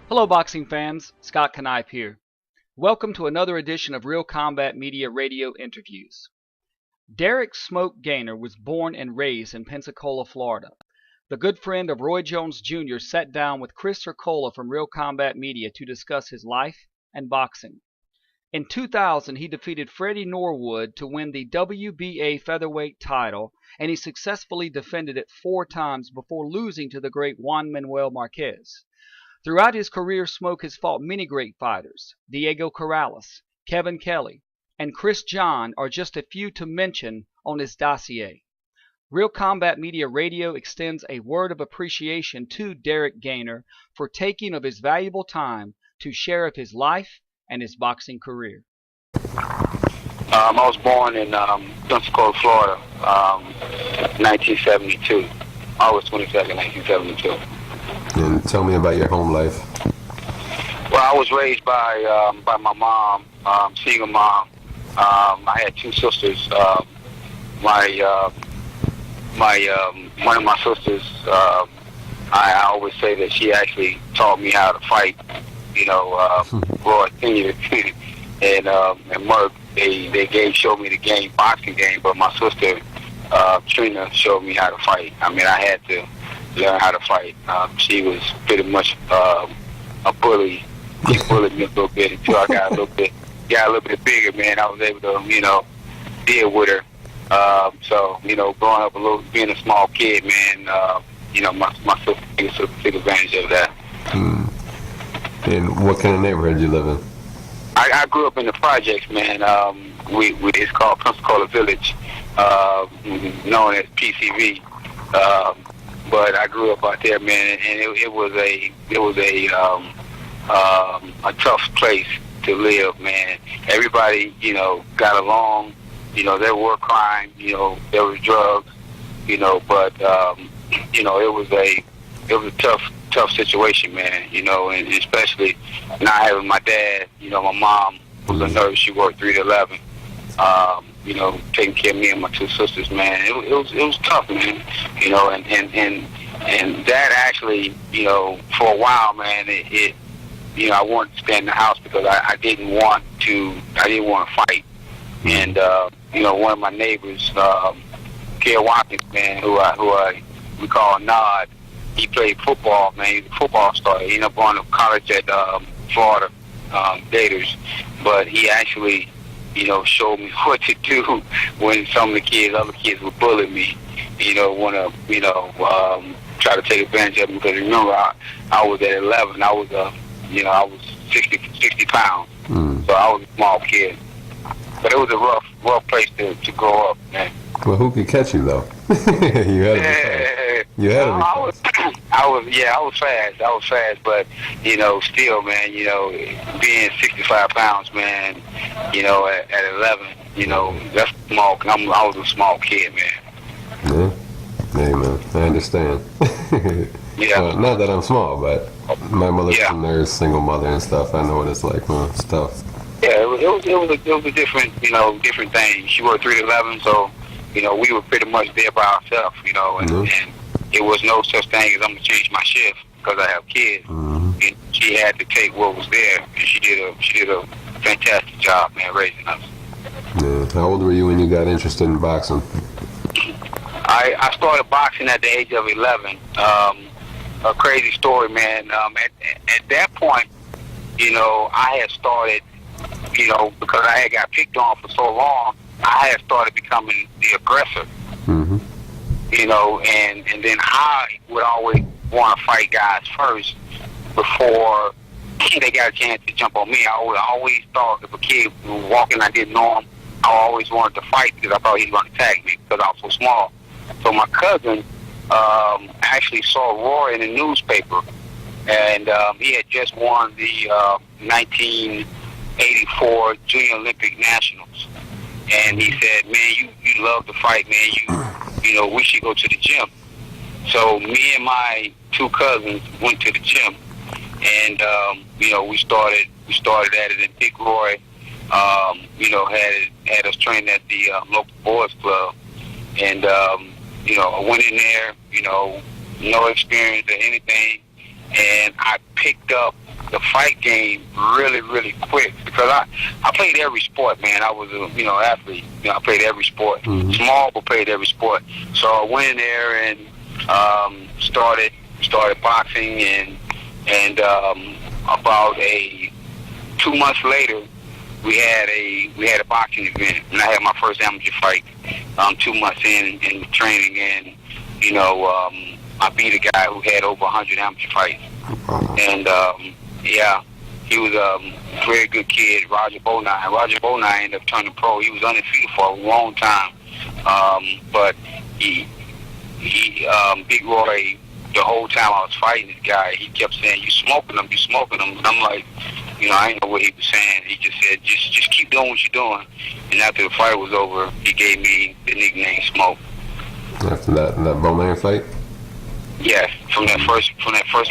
Hello, boxing fans. Scott Knipe here. Welcome to another edition of Real Combat Media Radio Interviews. Derrick "Smoke" Gainer was born and raised in Pensacola, Florida. The good friend of Roy Jones Jr. sat down with Chris Ercola from Real Combat Media to discuss his life and boxing. In 2000, he defeated Freddie Norwood to win the WBA featherweight title, and he successfully defended it 4 times before losing to the great Juan Manuel Marquez. Throughout his career, Smoke has fought many great fighters. Diego Corrales, Kevin Kelly, and Chris John are just a few to mention on his dossier. Real Combat Media Radio extends a word of appreciation to Derrick Gainer for taking of his valuable time to share of his life and his boxing career. I was born in Pensacola, Florida, 1972, August 22nd, 1972. And tell me about your home life. Well, I was raised by my mom, single mom. I had 2 sisters. One of my sisters, I always say that she actually taught me how to fight. Roy Senior and Merck, they showed me the game, boxing game, but my sister Trina showed me how to fight. I mean, I had to learn how to fight. She was pretty much a bully. She bullied me a little bit until I got a little bit bigger, man. I was able to, deal with her. So, growing up being a small kid, man, my sister took advantage of that. And what kind of neighborhood you live in? I grew up in the projects, man. It's called Pensacola Village, known as PCV. But I grew up out there, man, and it was a tough place to live, man. Everybody, got along. There were crime, there was drugs, but it was a tough situation, man. And especially not having my dad. My mom was a nurse. She worked 3 to 11. Taking care of me and my 2 sisters, man. It was tough, man. And that actually, for a while, man, I wanted to stay in the house because I didn't want to fight. And one of my neighbors, Kerr Watkins, man, who we call Nod, he played football, man. He's a football star. He ended up going to college at Florida Gators, but he actually, showed me what to do when some of the other kids would bully me. Want to, try to take advantage of me because remember I was at 11. I was I was 60 pounds, so I was a small kid. But it was a rough place to grow up, man. Well, who could catch you though? You had to be fast. You had to be fast. I was fast, but still, man, being 65 pounds, man, at 11, that's small. I was a small kid, man. Yeah. Hey, man, I understand. Yeah. Not that I'm small, but my mother's from there, single mother and stuff. I know what it's like, man. It's tough. Yeah, it was a different, different thing. She worked 3 to 11, so, we were pretty much there by ourselves, and it was no such thing as I'm going to change my shift because I have kids. Mm-hmm. And she had to take what was there, and she did a fantastic job, man, raising us. Yeah. How old were you when you got interested in boxing? I started boxing at the age of 11. A crazy story, man. At that point, I had started, because I had got picked on for so long, I had started becoming the aggressor. Mm-hmm. And then I would always want to fight guys first before they got a chance to jump on me. I always thought if a kid was walking, I didn't know him, I always wanted to fight because I thought he was going to tag me because I was so small. So my cousin actually saw Roy in the newspaper, and he had just won the 1984 Junior Olympic Nationals. And he said, man, you love to fight, man. We should go to the gym. So me and my 2 cousins went to the gym, and we started at it. And Big Roy, had us train at the local boys club, and I went in there, no experience or anything, and I picked up the fight game really, really quick because I played every sport, man. I was a athlete. I played every sport, small but played every sport. So I went in there and started boxing, and about 2 months later, we had a boxing event, and I had my first amateur fight 2 months in the training, and I beat a guy who had over 100 amateur fights, and he was a very good kid, Roger Bonine. Roger Bonine ended up turning pro. He was undefeated for a long time, but he Big Roy, the whole time I was fighting this guy, he kept saying, "You smoking them, you smoking them," and I'm like, I didn't know what he was saying. He just said, just keep doing what you're doing. And after the fight was over, he gave me the nickname Smoke. After that Bonine fight? Yes, from that first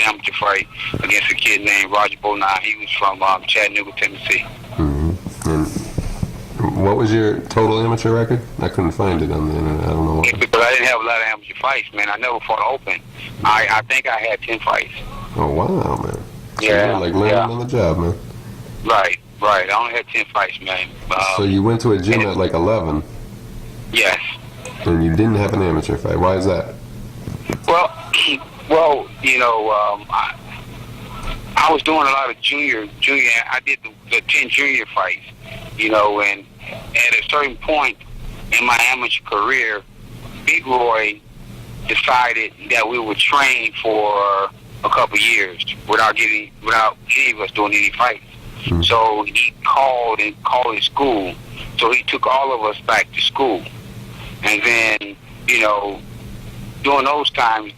amateur fight against a kid named Roger Bonine. He was from Chattanooga, Tennessee. Mm-hmm. And what was your total amateur record? I couldn't find it on the internet. I don't know why. Because I didn't have a lot of amateur fights, man. I never fought open. I think I had 10 fights. Oh, wow, man. So yeah. You're like learning on the job, man. Right. I only had 10 fights, man. So you went to a gym at like 11? Yes. And you didn't have an amateur fight. Why is that? Well, I was doing a lot of junior. I did the 10 junior fights, and at a certain point in my amateur career, Big Roy decided that we would train for a couple years without any of us doing any fights. Mm-hmm. So he called his school. So he took all of us back to school, and then during those times,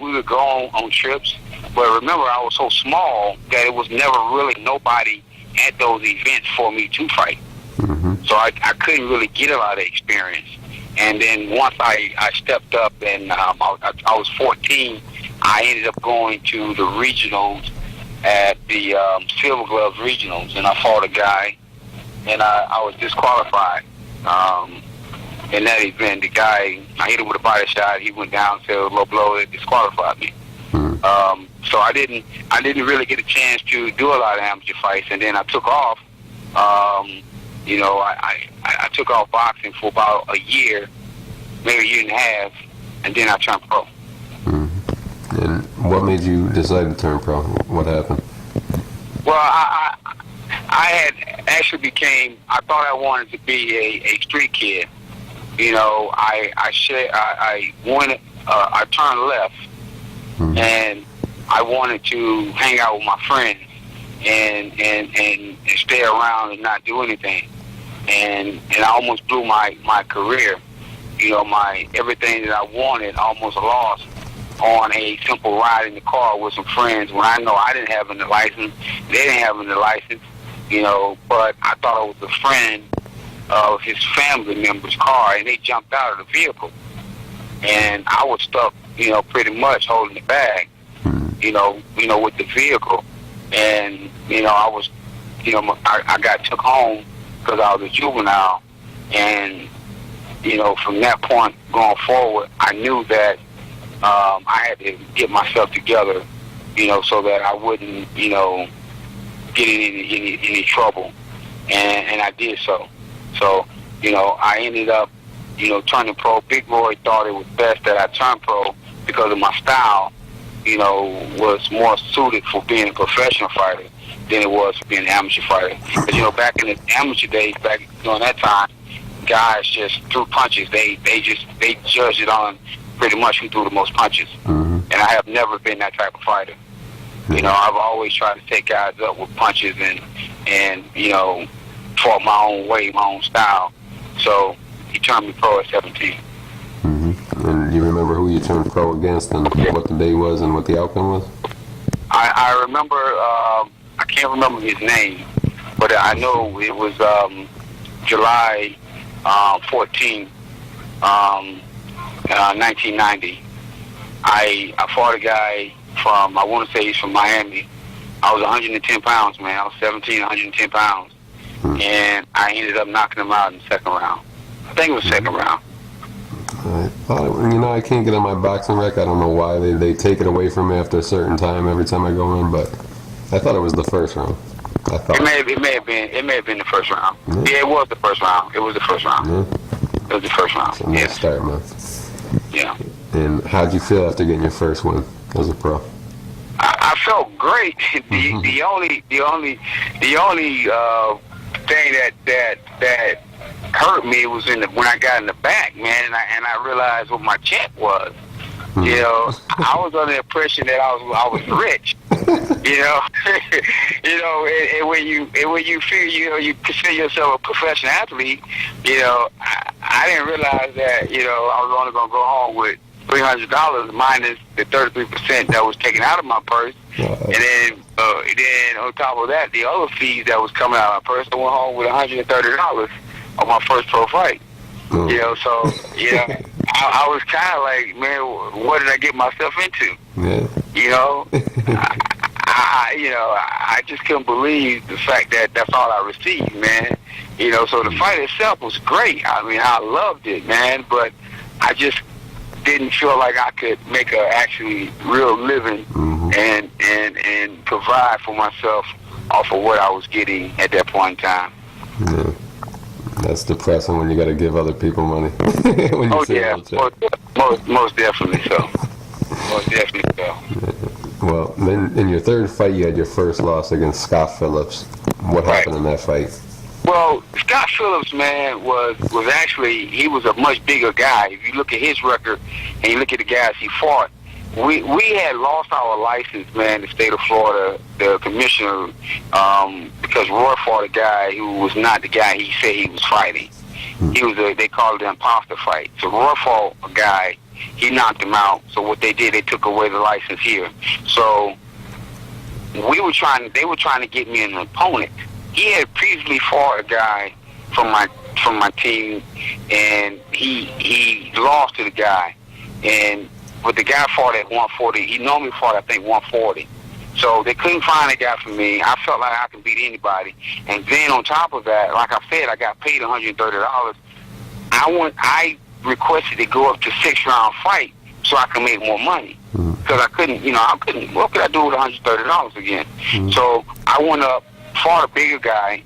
we would go on trips. But remember, I was so small that it was never really nobody at those events for me to fight. Mm-hmm. So I couldn't really get a lot of experience. And then once I stepped up and I was 14, I ended up going to the regionals at the Silver Gloves regionals, and I fought a guy, and I was disqualified. In that event, the guy, I hit him with a body shot. He went down, said a low blow, that disqualified me. So I didn't really get a chance to do a lot of amateur fights, and then I took off. I took off boxing for about a year, maybe a year and a half, and then I turned pro. And what made you decide to turn pro? What happened? Well, I had actually I thought I wanted to be a street kid. I turned left, and I wanted to hang out with my friends and stay around and not do anything. And I almost blew my career. Everything that I wanted, I almost lost on a simple ride in the car with some friends when I know I didn't have any license, they didn't have any license, but I thought it was a friend of his family member's car, and they jumped out of the vehicle. And I was stuck, pretty much holding the bag, with the vehicle. And, I was, I got took home because I was a juvenile. And, from that point going forward, I knew that I had to get myself together, so that I wouldn't, get in any trouble. And I did so. So, I ended up, turning pro. Big Roy thought it was best that I turned pro because of my style, was more suited for being a professional fighter than it was for being an amateur fighter. Because, back in the amateur days, back during that time, guys just threw punches. They judged it on pretty much who threw the most punches. Mm-hmm. And I have never been that type of fighter. Mm-hmm. I've always tried to take guys up with punches and fought my own way, my own style. So he turned me pro at 17. Mm-hmm. And you remember who you turned pro against and what the day was and what the outcome was? I remember, I can't remember his name, but I know it was July 14, 1990. I fought a guy from, I want to say he's from Miami. I was 110 pounds, man. I was 17, 110 pounds. And I ended up knocking him out in the second round. I think it was second round. I thought, I can't get on my boxing rec. I don't know why they take it away from me after a certain time every time I go in, but I thought it was the first round. I thought It may have been the first round. Yeah. Yeah, it was the first round. It was the first round. Yeah. It was the first round. So nice start, man. Yeah. And how'd you feel after getting your first win as a pro? I felt great. The only thing that hurt me was when I got in the back, man, and I realized what my check was. You know, I was under the impression that I was rich. You know, and when you feel you consider yourself a professional athlete, you know, I didn't realize that I was only gonna go home with $300 minus the 33% that was taken out of my purse, and then on top of that, the other fees that was coming out of my purse, I went home with $130 on my first pro fight. You know, so I was kind of like, man, what did I get myself into? Yeah. You know, I just couldn't believe the fact that that's all I received, man. You know, so the fight itself was great. I mean, I loved it, man, but I just didn't feel like I could make a actually real living and provide for myself off of what I was getting at that point in time. Yeah. That's depressing when you got to give other people money. When you most definitely so. Most definitely so. Yeah. Well, then in your third fight, you had your first loss against Scott Phillips. What happened in that fight? Well, Scott Phillips, man, was actually, he was a much bigger guy. If you look at his record and you look at the guys he fought, we had lost our license, man, in the state of Florida, the commissioner, because Roy fought a guy who was not the guy he said he was fighting. He was they called it an imposter fight. So Roy fought a guy, he knocked him out. So what they did, they took away the license here. So they were trying to get me an opponent. He had previously fought a guy from my team, and he lost to the guy. But the guy fought at 140. He normally fought, I think, 140. So they couldn't find a guy for me. I felt like I could beat anybody. And then on top of that, like I said, I got paid $130. I requested to go up to 6-round fight so I could make more money. Because I couldn't, what could I do with $130 again? So I went up, fought a bigger guy,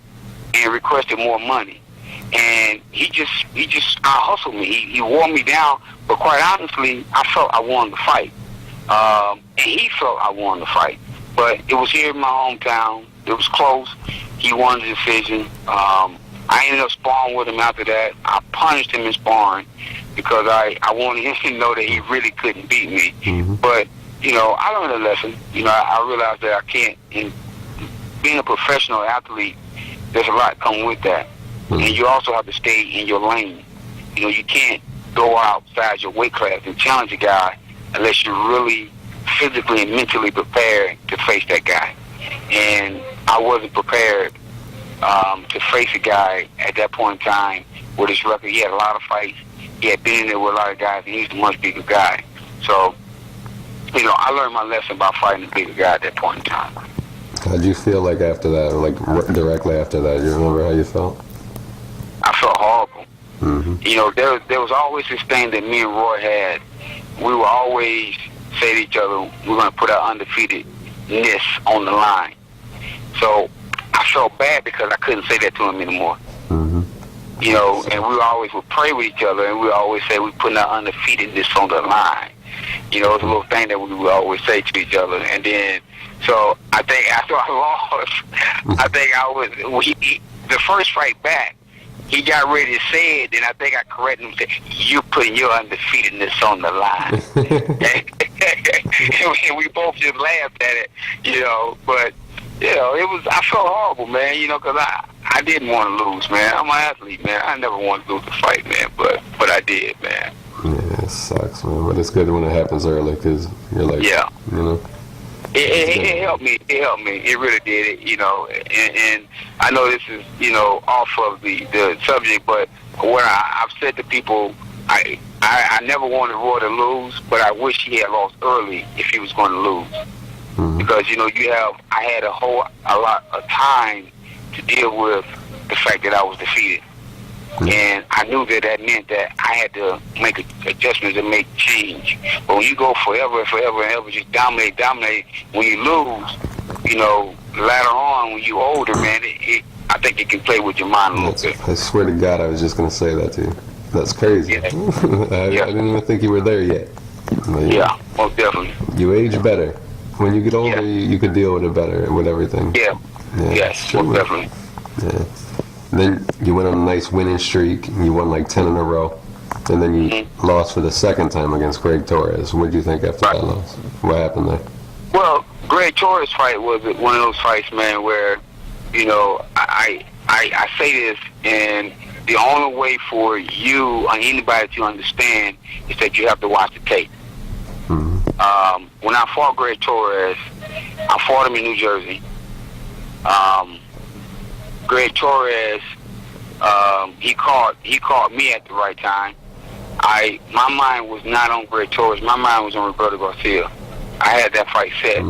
and requested more money. And he just out-hustled me. He wore me down, but quite honestly, I felt I won the fight. And he felt I won the fight. But it was here in my hometown. It was close. He won the decision. I ended up sparring with him after that. I punished him in sparring because I wanted him to know that he really couldn't beat me. But, I learned a lesson. I realized that I can't, in being a professional athlete, there's a lot come with that. And you also have to stay in your lane. You can't go outside your weight class and challenge a guy unless you're really physically and mentally prepared to face that guy. And I wasn't prepared to face a guy at that point in time with his record. He had a lot of fights. He had been in there with a lot of guys, and he was a much bigger guy. So, I learned my lesson about fighting a bigger guy at that point in time. How'd you feel like after that, or like directly after that? You remember how you felt? I felt horrible. There was always this thing that me and Roy had. We would always say to each other, we're going to put our undefeatedness on the line. So I felt bad because I couldn't say that to him anymore. And we always would pray with each other, and we always say we're putting our undefeatedness on the line. It's a little thing that we would always say to each other. And then, so I think after I lost, the first fight back, he got ready to say it, and I think I corrected him and said, "You're putting your undefeatedness on the line." And we both just laughed at it, But, it was, I felt horrible, man, because I didn't want to lose, man. I'm an athlete, man. I never wanted to lose the fight, man, but I did, man. Yeah, it sucks, man. But it's good when it happens early, because you're like, It helped me. It helped me. It really did. And I know this is, off of the subject, but what I've said to people, I never wanted Roy to lose, but I wish he had lost early if he was going to lose. Because, I had a lot of time to deal with the fact that I was defeated. And I knew that meant that I had to make adjustments and make change. But when you go forever and ever, just dominate, when you lose, later on when you older, man, I think it can play with your mind a little bit. I swear to God, I was just going to say that to you. That's crazy. Yeah. I didn't even think you were there yet. But yeah, most definitely. You age better. When you get older, you can deal with it better, with everything. Yeah. Yes, most definitely. Yeah. Then you went on a nice winning streak. You won like 10 in a row. And then you lost for the second time against Greg Torres. What did you think after that loss? What happened there? Well, Greg Torres' fight was one of those fights, man, where, you know, I say this, and the only way for you or anybody to understand is that you have to watch the tape. When I fought Greg Torres, I fought him in New Jersey. Greg Torres, he caught me at the right time. My mind was not on Greg Torres. My mind was on Roberto Garcia. I had that fight set.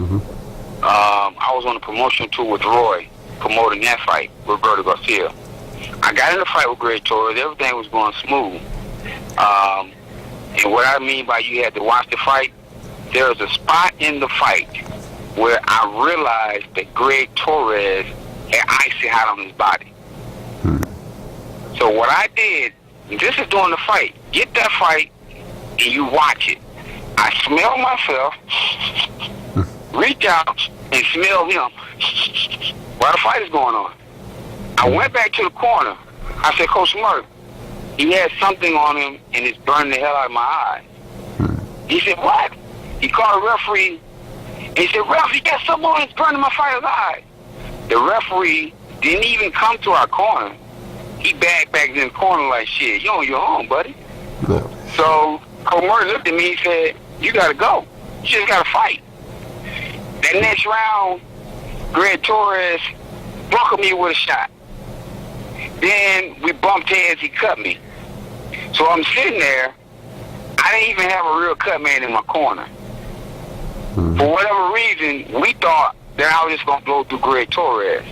I was on a promotional tour with Roy, promoting that fight, Roberto Garcia. I got in the fight with Greg Torres. Everything was going smooth. And what I mean by you had to watch the fight, there was a spot in the fight where I realized that Greg Torres had icy hot on his body. So what I did, and this is during the fight, get that fight and you watch it. I smell myself, reach out and smell him while the fight is going on. I went back to the corner. I said, Coach Murph, he has something on him and it's burning the hell out of my eyes. He said, what? He called a referee and he said, Ref, he got something on, it's burning my fighter's eyes. The referee didn't even come to our corner. He back in the corner like, shit, you on your own, buddy. No. So Coach Murray looked at me and said, you got to go. You just got to fight. That next round, Greg Torres buckled me with a shot. Then we bumped heads, he cut me. So I'm sitting there. I didn't even have a real cut man in my corner. For whatever reason, we thought that I was just going to blow through Greg Torres.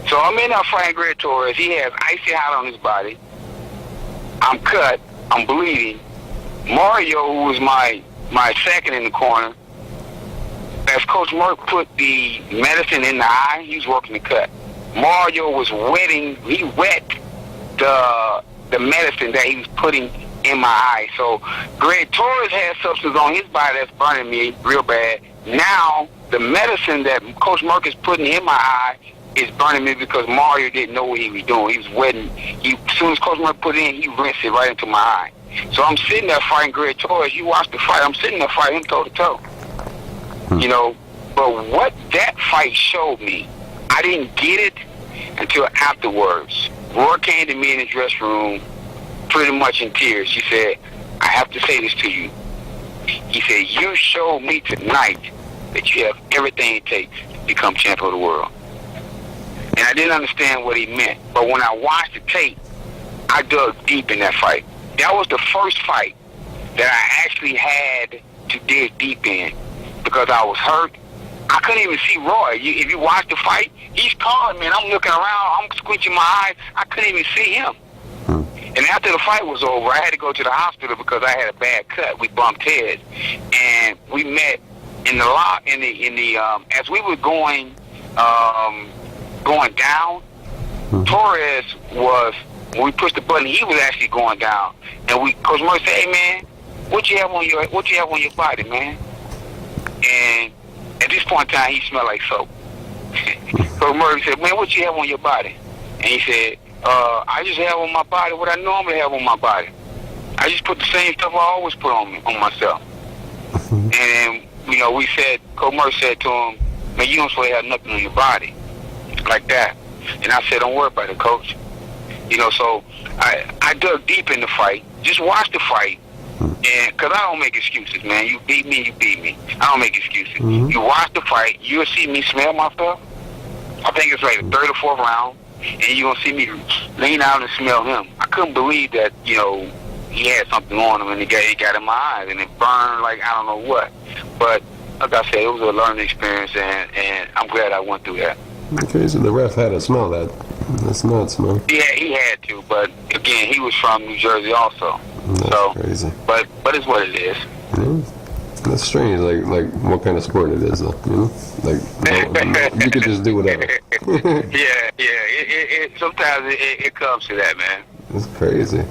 So I'm in there fighting Greg Torres. He has icy hot on his body. I'm cut. I'm bleeding. Mario, who was my second in the corner, as Coach Merck put the medicine in the eye, he was working the cut. Mario was he wet the medicine that he was putting in my eye. So Greg Torres had substance on his body that's burning me real bad. Now the medicine that Coach Merck is putting in my eye is burning me because Mario didn't know what he was doing. He was wetting. As soon as Coach Merck put it in, he rinsed it right into my eye. So I'm sitting there fighting Greg Torres. You watch the fight. I'm sitting there fighting him toe to toe. You know, but what that fight showed me, I didn't get it until afterwards. Roy came to me in the dressing room pretty much in tears. He said, I have to say this to you. He said, you showed me tonight that you have everything it takes to become champion of the world. And I didn't understand what he meant. But when I watched the tape, I dug deep in that fight. That was the first fight that I actually had to dig deep in because I was hurt. I couldn't even see Roy. If you watch the fight, he's calling me, and I'm looking around. I'm squinching my eyes. I couldn't even see him. And after the fight was over, I had to go to the hospital because I had a bad cut. We bumped heads, and we met in the as we were going down. Torres was, when we pushed the button, he was actually going down, and Coach Murray said, "Hey man, what you have on your body, man?" And at this point in time, he smelled like soap. Coach Murray said, "Man, what you have on your body?" And he said, I just have on my body what I normally have on my body. I just put the same stuff I always put on myself." And you know, Coach Murray said to him, "Man, you don't supposed to have nothing on your body like that." And I said, "Don't worry about it, Coach." You know, so I dug deep in the fight. Just watch the fight. And because I don't make excuses, man. You beat me, you beat me. I don't make excuses. You watch the fight, you'll see me smell myself. I think it's like the third or fourth round, and you're going to see me lean out and smell him. I couldn't believe that, you know, he had something on him, and it got in my eyes, and it burned like I don't know what. But like I said, it was a learning experience, and I'm glad I went through that. Okay, so the ref had to smell that. That's nuts, man. Yeah, he had to, but again, he was from New Jersey also. That's crazy. But it's what it is. Yeah. That's strange. Like what kind of sport it is, though? You know, you could just do whatever. Sometimes it comes to that, man. It's crazy.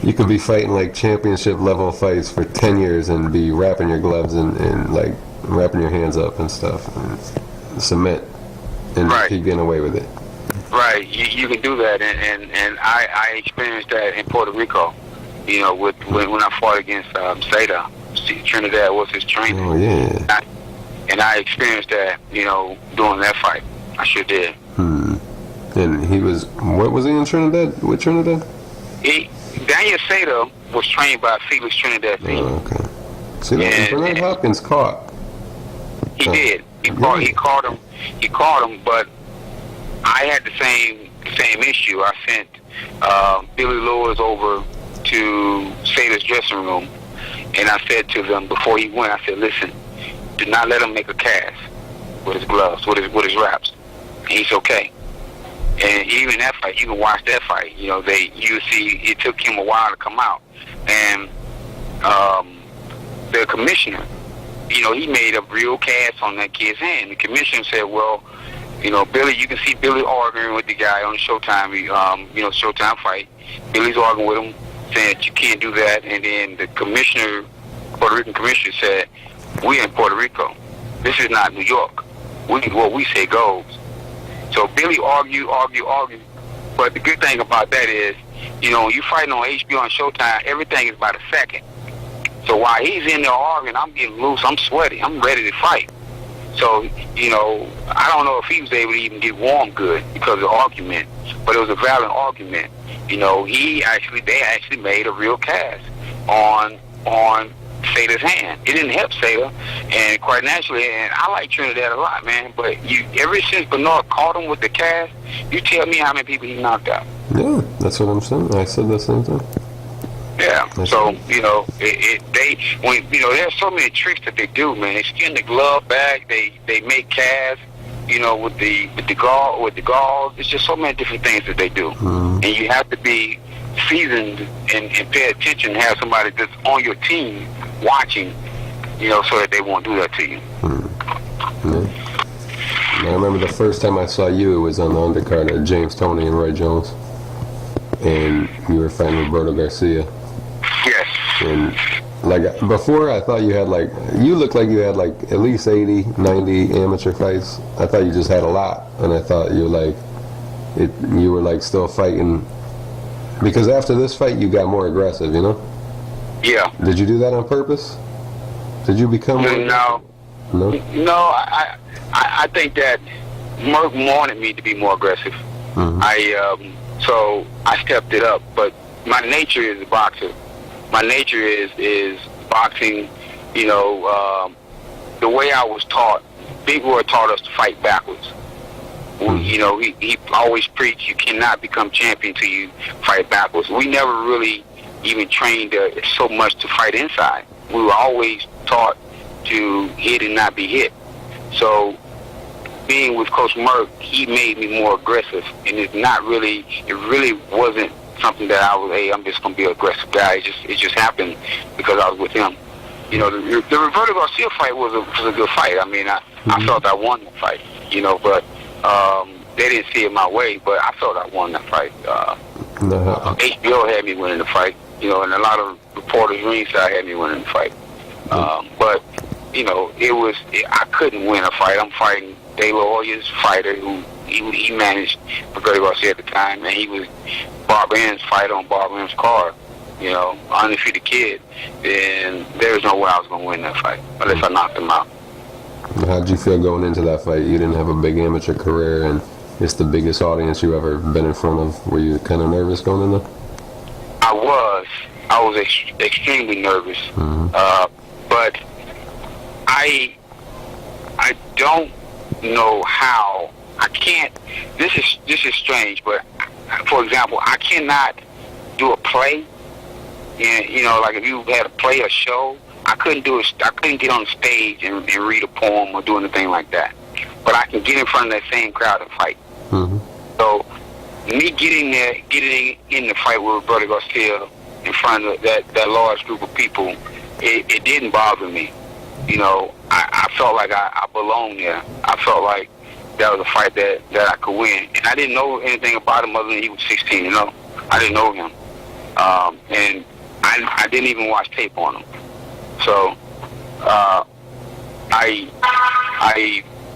You could be fighting like championship level fights for 10 years and be wrapping your gloves and like wrapping your hands up and stuff, and cement, and Right. keep getting away with it. Right, you can do that, and I experienced that in Puerto Rico. You know, when I fought against Seda. Trinidad was his trainer. Oh yeah. And I experienced that, you know, during that fight. I sure did. And he was, what was he in Trinidad? With Trinidad? Daniel Seda was trained by Felix Trinidad. Oh, okay. See, Bernard Hopkins caught. He did. He caught him, but I had the same issue. I sent Billy Lewis over to Seda's dressing room, and I said to them before he went, I said, listen, do not let him make a cast with his gloves, with his wraps. And he's okay. And even that fight, you can watch that fight. You know, you see it took him a while to come out. And the commissioner, you know, he made a real cast on that kid's hand. The commissioner said, well, you know, Billy, you can see Billy arguing with the guy on the Showtime, Showtime fight. Billy's arguing with him, saying that you can't do that. And then the commissioner, Puerto Rican commissioner, said, we're in Puerto Rico. This is not New York. What we say goes. So Billy argued. But the good thing about that is, you know, when you're fighting on HBO and Showtime, everything is by the second. So while he's in there arguing, I'm getting loose, I'm sweaty, I'm ready to fight. So, you know, I don't know if he was able to even get warm good because of the argument, but it was a valid argument. You know, they actually made a real cast on Seda's hand. It didn't help Seda, and quite naturally, and I like Trinidad a lot, man, but ever since Bernard caught him with the cast, you tell me how many people he knocked out. Yeah, that's what I'm saying. I said the same thing. Yeah, so, you know, there's so many tricks that they do, man. They skin the glove back, they make casts, you know, with the gauze. It's just so many different things that they do. And you have to be seasoned and pay attention, have somebody that's on your team watching, you know, so that they won't do that to you. I remember the first time I saw you, it was on the undercard of James Toney and Roy Jones, and you were fighting Roberto Garcia. Yes. And like before, I thought you looked like you had like at least 80, 90 amateur fights. I thought you just had a lot, and I thought you were like still fighting, because after this fight you got more aggressive, you know? Yeah. Did you do that on purpose? Did you become more aggressive? No, I think that Merck wanted me to be more aggressive. So I stepped it up, but my nature is a boxer. My nature is boxing, you know, the way I was taught. Big Roy taught us to fight backwards. You know, he always preached, you cannot become champion till you fight backwards. We never really even trained so much to fight inside. We were always taught to hit and not be hit. So being with Coach Merck, he made me more aggressive, and it really wasn't something that I'm just going to be an aggressive guy. It just happened because I was with him. You know, the Roberto Garcia fight was a good fight. I mean, I felt I won the fight, you know, but they didn't see it my way, but I felt I won that fight. HBO had me winning the fight, you know, and a lot of reporters ringside had me winning the fight. But, you know, I couldn't win a fight. I'm fighting De La Hoya's fighter who he managed Roberto Garcia at the time, and he was Bob Ann's fighter on Bob Ann's card, you know, undefeated kid. And there was no way I was going to win that fight unless I knocked him out. How did you feel going into that fight? You didn't have a big amateur career, and it's the biggest audience you ever been in front of. Were you kind of nervous going in there? I was extremely nervous, but I don't know how. I can't. This is strange, but for example, I cannot do a play. And, you know, like if you had to play a show, I couldn't do it. I couldn't get on the stage and read a poem or do anything like that. But I can get in front of that same crowd and fight. So me getting in the fight with Roberto Garcia in front of that large group of people, it didn't bother me. I felt like I belonged there. I felt like that was a fight that I could win. And I didn't know anything about him other than he was 16, I didn't know him. And I didn't even watch tape on him. So I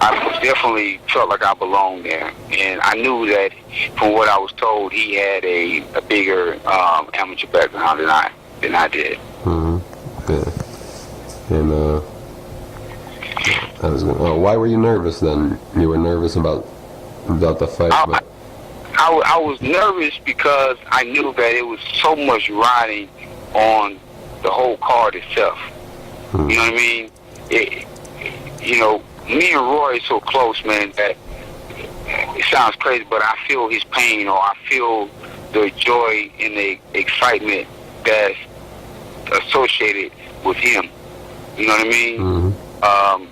most definitely felt like I belonged there. And I knew that from what I was told, he had a bigger amateur background than I did. Mm-hmm. Yeah. And why were you nervous then? You were nervous about the fight? I was nervous because I knew that it was so much riding on the whole card itself. Mm-hmm. You know what I mean? Me and Roy are so close, man, that it sounds crazy, but I feel his pain, or I feel the joy and the excitement that's associated with him. You know what I mean? Mm-hmm.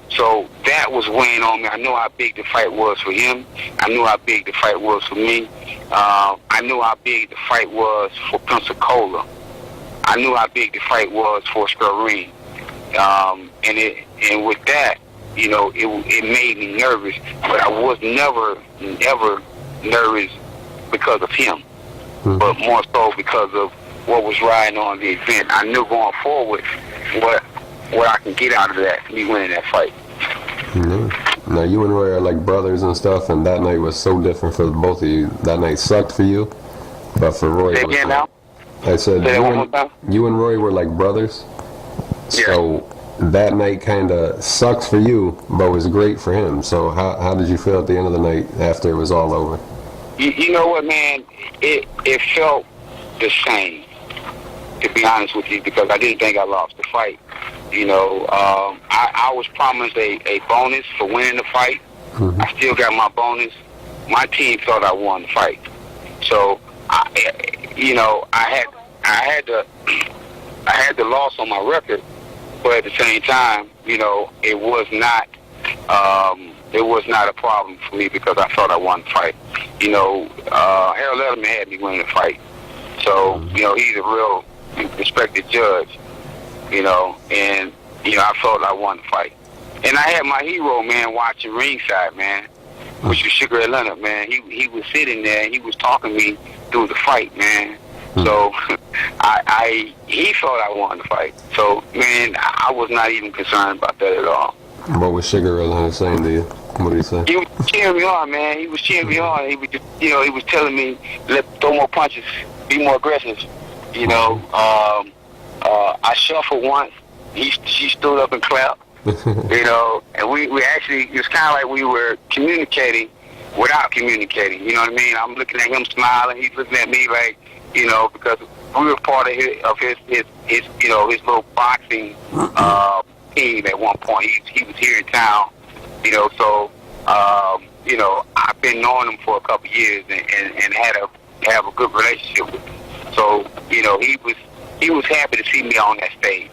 So that was weighing on me. I knew how big the fight was for him. I knew how big the fight was for me. I knew how big the fight was for Pensacola. I knew how big the fight was for Scarine. And with that, it made me nervous, but I was never nervous because of him, but more so because of what was riding on the event. I knew going forward what I can get out of that, me winning that fight. Mm-hmm. Now, you and Roy are like brothers and stuff, and that night was so different for both of you. That night sucked for you, but for Roy, Say again now? I said you and Roy were like brothers. Yeah. So that night kind of sucks for you, but was great for him. So how did you feel at the end of the night after it was all over? You know what, man? It felt the same, to be honest with you, because I didn't think I lost the fight. I was promised a bonus for winning the fight. Mm-hmm. I still got my bonus. My team thought I won the fight. So, I had the loss on my record, but at the same time, it was not a problem for me because I thought I won the fight. Harold Letterman had me winning the fight. So, he's a real respected judge, and, I felt I won the fight. And I had my hero, man, watching ringside, man, which was Sugar Ray Leonard, man. He was sitting there and he was talking to me through the fight, man. So he thought I won the fight. So, man, I was not even concerned about that at all. What was Sugar Ray Leonard saying to you? What did he say? He was cheering me on, man. He was cheering me on. He was just, he was telling me, throw more punches, be more aggressive. I shuffled once. She stood up and clapped. And we actually, it was kind of like we were communicating without communicating. You know what I mean? I'm looking at him smiling. He's looking at me like, because we were part of his little boxing team at one point. He was here in town, so I've been knowing him for a couple of years and have a good relationship with him. So he was happy to see me on that stage.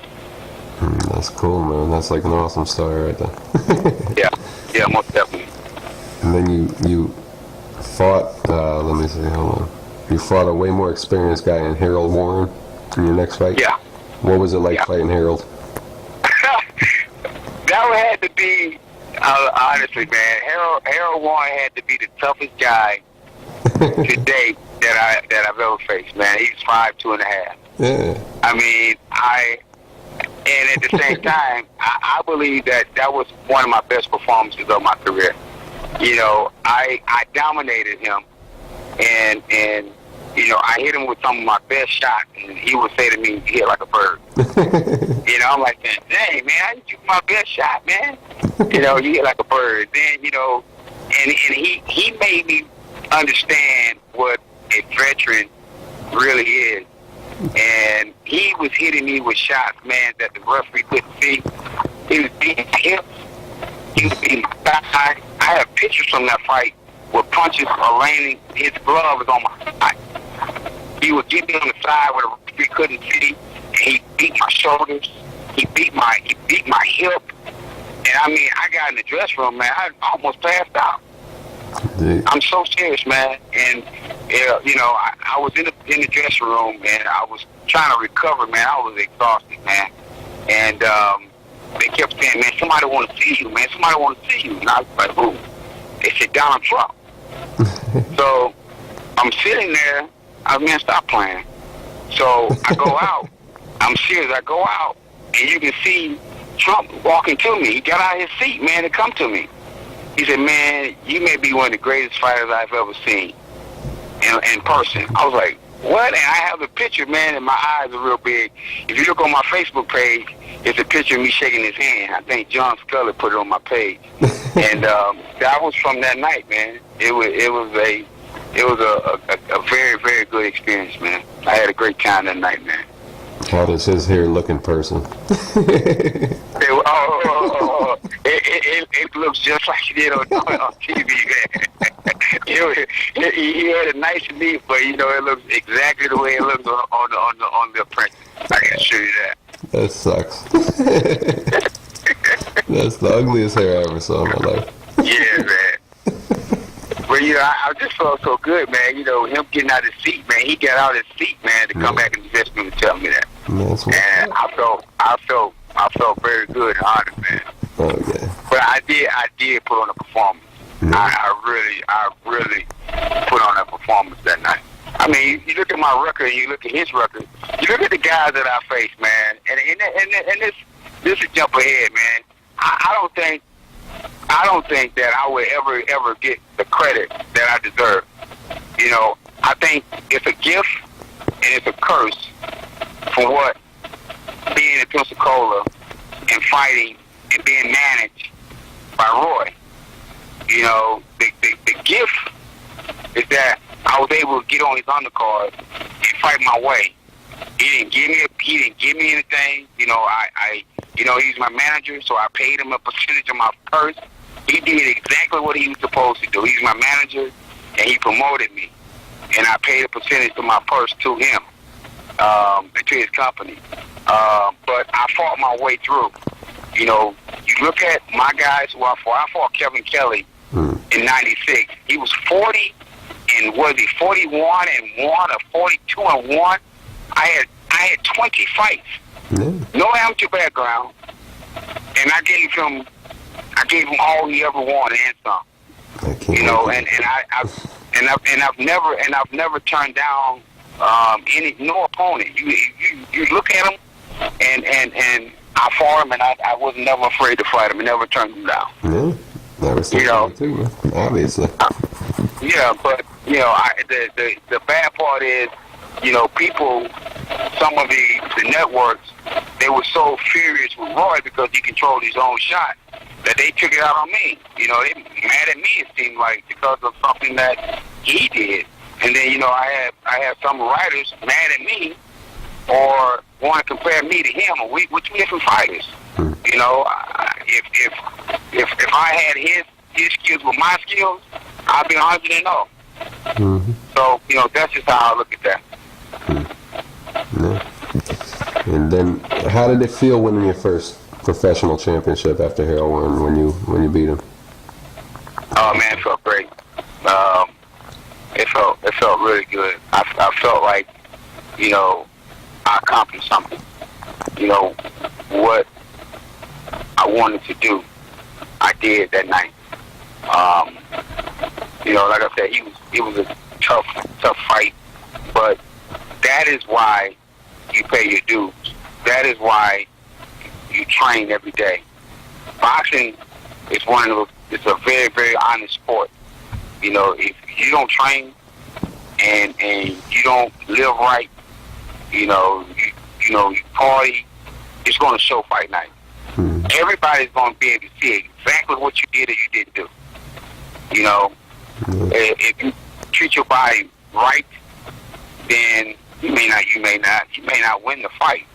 That's cool, man. That's like an awesome story right there. yeah, most definitely. And then you fought. Let me see. Hold on. You fought a way more experienced guy in Harold Warren in your next fight? Yeah. What was it like fighting Harold? That one had to be, honestly, man, Harold Warren had to be the toughest guy to date that I've ever faced, man. He's 5'2.5". Yeah. I mean, and at the same time, I believe that was one of my best performances of my career. I dominated him, and I hit him with some of my best shots, and he would say to me, "You hit like a bird." I'm like, "Dang, man, I hit you with my best shot, man." You hit like a bird. Then, and he made me understand what a veteran really is. And he was hitting me with shots, man, that the referee couldn't see. He was beating my hips. He was beating my thigh. I have pictures from that fight where punches are landing. His glove is on my thigh. He would get me on the side where the referee couldn't see. And he beat my shoulders. He beat my hip. And I mean, I got in the dressing room, man. I almost passed out. I'm so serious, man. And I was in the dressing room and I was trying to recover, man. I was exhausted, man. And they kept saying, man, somebody want to see you, man. Somebody want to see you. And I was like, who? They said, Donald Trump. So I'm sitting there. I mean, stop playing. So I go out. I'm serious. I go out, and you can see Trump walking to me. He got out of his seat, man, to come to me. He said, man, you may be one of the greatest fighters I've ever seen in person. I was like, what? And I have the picture, man, and my eyes are real big. If you look on my Facebook page, it's a picture of me shaking his hand. I think John Scully put it on my page. And that was from that night, man. It was a very, very good experience, man. I had a great time that night, man. How does his hair look in person? It looks just like he did on TV, man. He had a nice leaf, but it looks exactly the way it looks on the print. I can assure you that. That sucks. That's the ugliest hair I ever saw in my life. Yeah, man. But I just felt so good, man. Him getting out of his seat, man. He got out of his seat, man, to come back and visit me and tell me that. And I felt very good and honored, man. Okay. But I did put on a performance. I really put on a performance that night. I mean, you look at my record and you look at his record. You look at the guys that I faced, man. And this is jump ahead, man. I don't think that I would ever get the credit that I deserve. I think it's a gift and it's a curse for what being in Pensacola and fighting and being managed by Roy. The gift is that I was able to get on his undercard and fight my way. He didn't give me anything. He's my manager, so I paid him a percentage of my purse. He did exactly what he was supposed to do. He's my manager, and he promoted me, and I paid a percentage of my purse to him, to his company. But I fought my way through. You look at my guys who I fought Kevin Kelly in '96. He was 40 and 41 and 1 or 42 and 1. I had 20 fights. No amateur background, and I gave him all he ever wanted and some. I've never turned down no opponent. You look at him, and I fought him, and I was never afraid to fight him. I never turned him down. Yeah, never seen that too, man. Obviously. Yeah, but the bad part is, people, some of the networks, they were so furious with Roy because he controlled his own shot that they took it out on me. They mad at me, it seemed like, because of something that he did. And then, I had some writers mad at me or want to compare me to him. We're two different fighters. If I had his skills with my skills, I'd be 100-0. Mm-hmm. So, that's just how I look at that. Yeah. And then, how did it feel winning your first professional championship after Harold won when you beat him? Oh man, it felt great. It felt really good. I felt like, I accomplished something. What I wanted to do, I did that night. Like I said, it was a tough fight, but that is why you pay your dues. That is why you train every day. Boxing is it's a very, very honest sport. If you don't train and you don't live right, you party, it's going to show fight night. Mm-hmm. Everybody's going to be able to see exactly what you did or you didn't do. Mm-hmm. If you treat your body right, then you may not win the fight,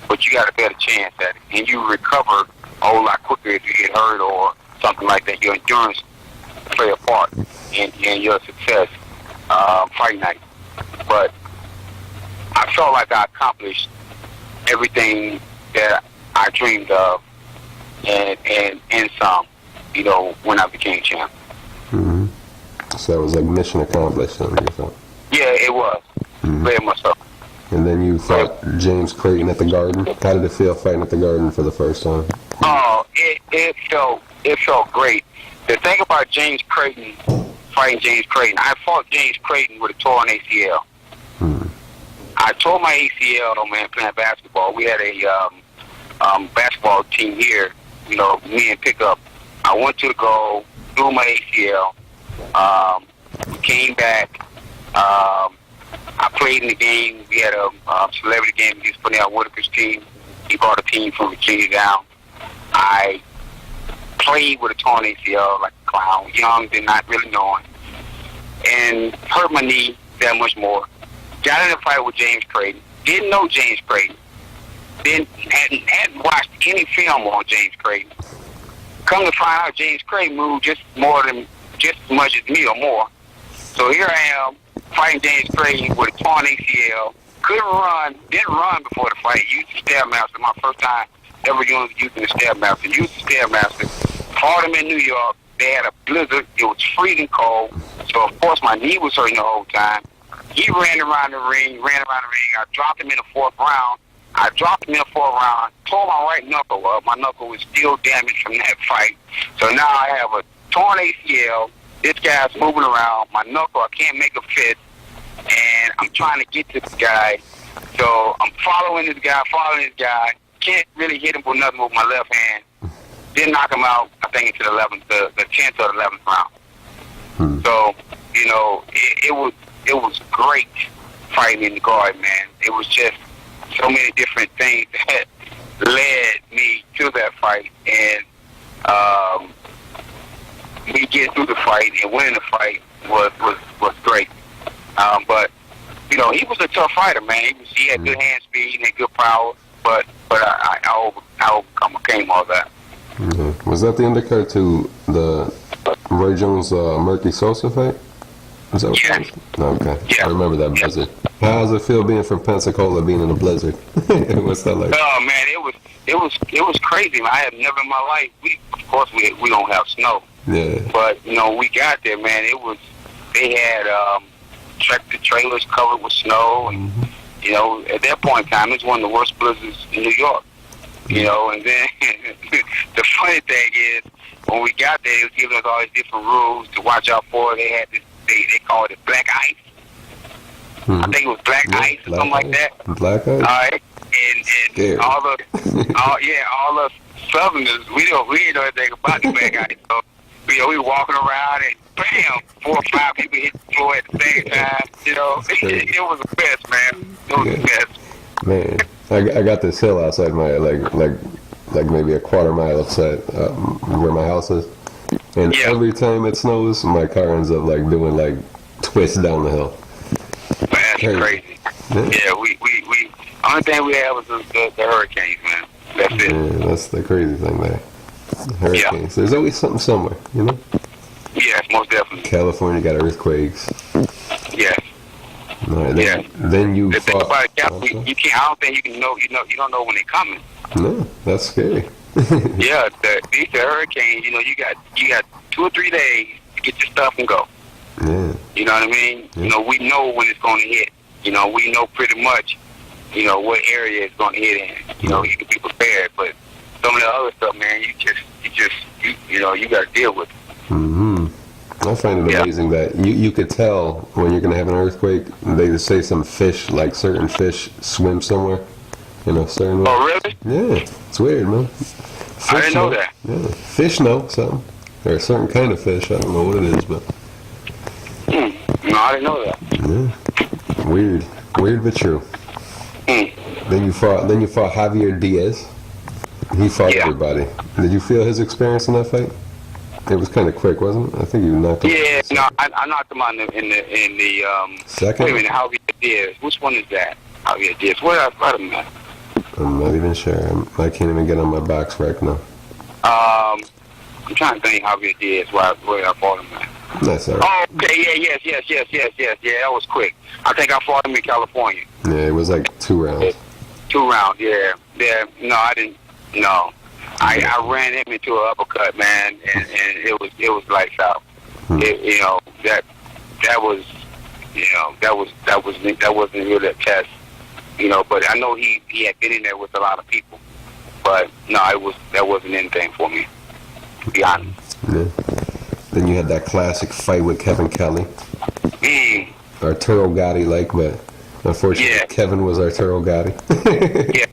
but you got a better chance at it, and you recover a whole lot quicker if you get hurt or something like that. Your endurance play a part in your success fight night. But I felt like I accomplished everything that I dreamed of, and some, when I became champ. Mm-hmm. So it was like mission accomplished, then, you felt? Yeah, it was. Mm-hmm. Very much so. And then you fought James Creighton at the Garden. How did it feel fighting at the Garden for the first time? Oh it felt great. The thing about James Creighton, fighting James Creighton, I fought James Creighton with a torn ACL. I tore my ACL, though, man, playing basketball. We had a basketball team here, me and Pickup. I went to the goal, threw my ACL, came back. I played in the game. We had a celebrity game against Pernell Whitaker's team. He brought a team from Virginia down. I played with a torn ACL like a clown, young, did not really know him, and hurt my knee that much more. Got in a fight with James Creighton. Didn't know James Creighton. Hadn't watched any film on James Creighton. Come to find out, James Creighton moved just as much as me or more. So here I am fighting James Creighton with a torn ACL. Couldn't run. Didn't run before the fight. Used the Stairmaster. My first time ever using the Stairmaster. Used the Stairmaster. Fought him in New York. They had a blizzard. It was freezing cold. So of course my knee was hurting the whole time. He ran around the ring. I dropped him in the fourth round. Tore my right knuckle up. My knuckle was still damaged from that fight. So now I have a torn ACL. This guy's moving around. My knuckle, I can't make a fist. And I'm trying to get to this guy. So I'm following this guy. Can't really hit him with nothing with my left hand. Didn't knock him out, I think, into the 10th or 11th round. So, it was great fighting in the Garden, man. It was just so many different things that led me to that fight. And me getting through the fight and winning the fight was great. But he was a tough fighter, man. He had good hand speed and good power, but I overcame all that. Mm-hmm. Was that the undercard to the Roy Jones Murky Sosa fight? Is that what Yeah. Okay. Yeah. I remember that blizzard. How does it feel being from Pensacola, being in a blizzard? What's that like? Oh man, it was crazy, man. I have never in my life. Of course we don't have snow. Yeah. But we got there, man. They had tractor trailers covered with snow, and at that point in time, it's one of the worst blizzards in New York. And then the funny thing is, when we got there, it was giving us all these different rules to watch out for. They had this, they called it black ice. I think it was black ice or something like that. Black ice. All right, and all the Southerners, we didn't know anything about the black ice. So we were walking around and bam, 4 or 5 people hit the floor at the same time. It was the best, man. It was the best. Man, I got this hill outside my like maybe a quarter mile outside where my house is, and every time it snows, my car ends up doing twists down the hill. Man, that's crazy. Yeah, we only thing we have is the hurricanes, man. That's it. Yeah, that's the crazy thing there. Hurricanes. There's always something somewhere, Yes, most definitely. California got earthquakes. Yes. All right, then you the thing fought. about it, you can't. I don't think you can know. You don't know when they're coming. No, that's scary. Yeah, these hurricanes. You got 2 or 3 days to get your stuff and go. Yeah. You know what I mean? Yeah. We know when it's going to hit. We know pretty much. What area it's going to hit in. You can be prepared, but some of the other stuff, man, you got to deal with it. Mm-hmm. I find it amazing that you could tell when you're going to have an earthquake. They just say some fish, certain fish, swim somewhere. Certain way. Oh, really? Yeah, it's weird, man. I didn't know that. Yeah, fish know something. Or a certain kind of fish. I don't know what it is, but. No, I didn't know that. Yeah. Weird but true. Then you fought Javier Diaz. He fought everybody. Did you feel his experience in that fight? It was kind of quick, wasn't it? I think you knocked him. Yeah, no, I knocked him out in the second. Wait a minute, Javier Diaz. Which one is that? Javier Diaz. Where did I fight him at? I'm not even sure. I can't even get on my box right now. I'm trying to think Javier Diaz where I fought him at. That's all right. Oh, okay, yes. Yeah, that was quick. I think I fought him in California. Yeah, it was 2 rounds. 2 rounds, yeah. No, I didn't. No, I ran him into an uppercut, man, and it was lights out. That wasn't really a test. But I know he had been in there with a lot of people. But no, that wasn't anything for me. to be honest. Yeah. Then you had that classic fight with Kevin Kelly. Arturo Gatti, but unfortunately, Kevin was Arturo Gatti. Yeah,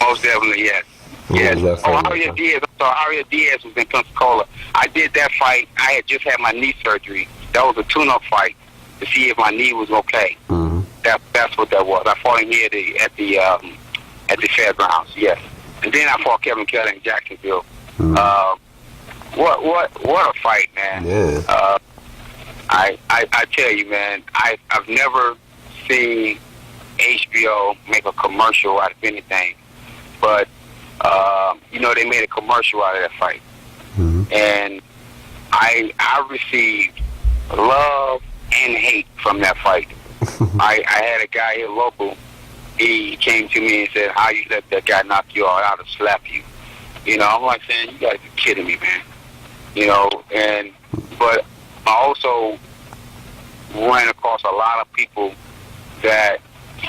most definitely, yes. Yes. Javier Diaz. Javier Diaz was in Pensacola. I did that fight. I had just had my knee surgery. That was a tune-up fight to see if my knee was okay. Mm-hmm. That's what that was. I fought him here at the fairgrounds. Yes. And then I fought Kevin Kelly in Jacksonville. Mm-hmm. What a fight, man. Yeah. I tell you, man, I've never seen HBO make a commercial out of anything, but they made a commercial out of that fight. Mm-hmm. And I received love and hate from that fight. I had a guy here local. He came to me and said, "How you let that guy knock you out? I'd have slapped you." I'm like saying, "You guys are kidding me, man." But I also ran across a lot of people that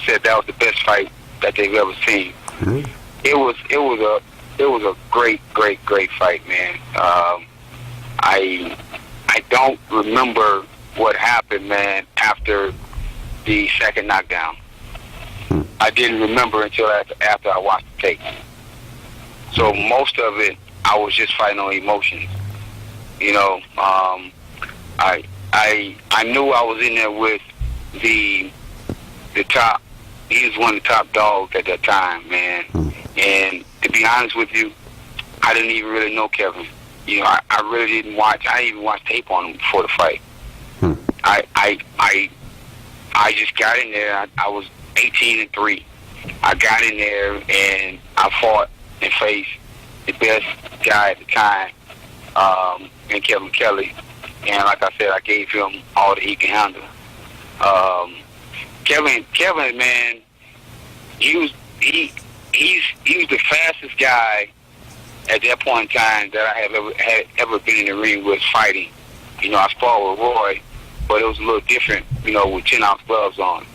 said that was the best fight that they've ever seen. Mm-hmm. It was a great fight, man. I don't remember what happened, man, after the second knockdown. I didn't remember until after I watched the tape. So most of it, I was just fighting on emotions. I knew I was in there with the top. He was one of the top dogs at that time, man. And to be honest with you, I didn't even really know Kevin. I really didn't watch. I didn't even watch tape on him before the fight. I just got in there. I was 18-3. I got in there and I fought and faced the best guy at the time, in Kevin Kelly. And like I said, I gave him all that he can handle. Kevin, man, he's the fastest guy at that point in time that I have ever been in the ring with fighting. I sparred with Roy, but it was a little different, with 10-ounce gloves on.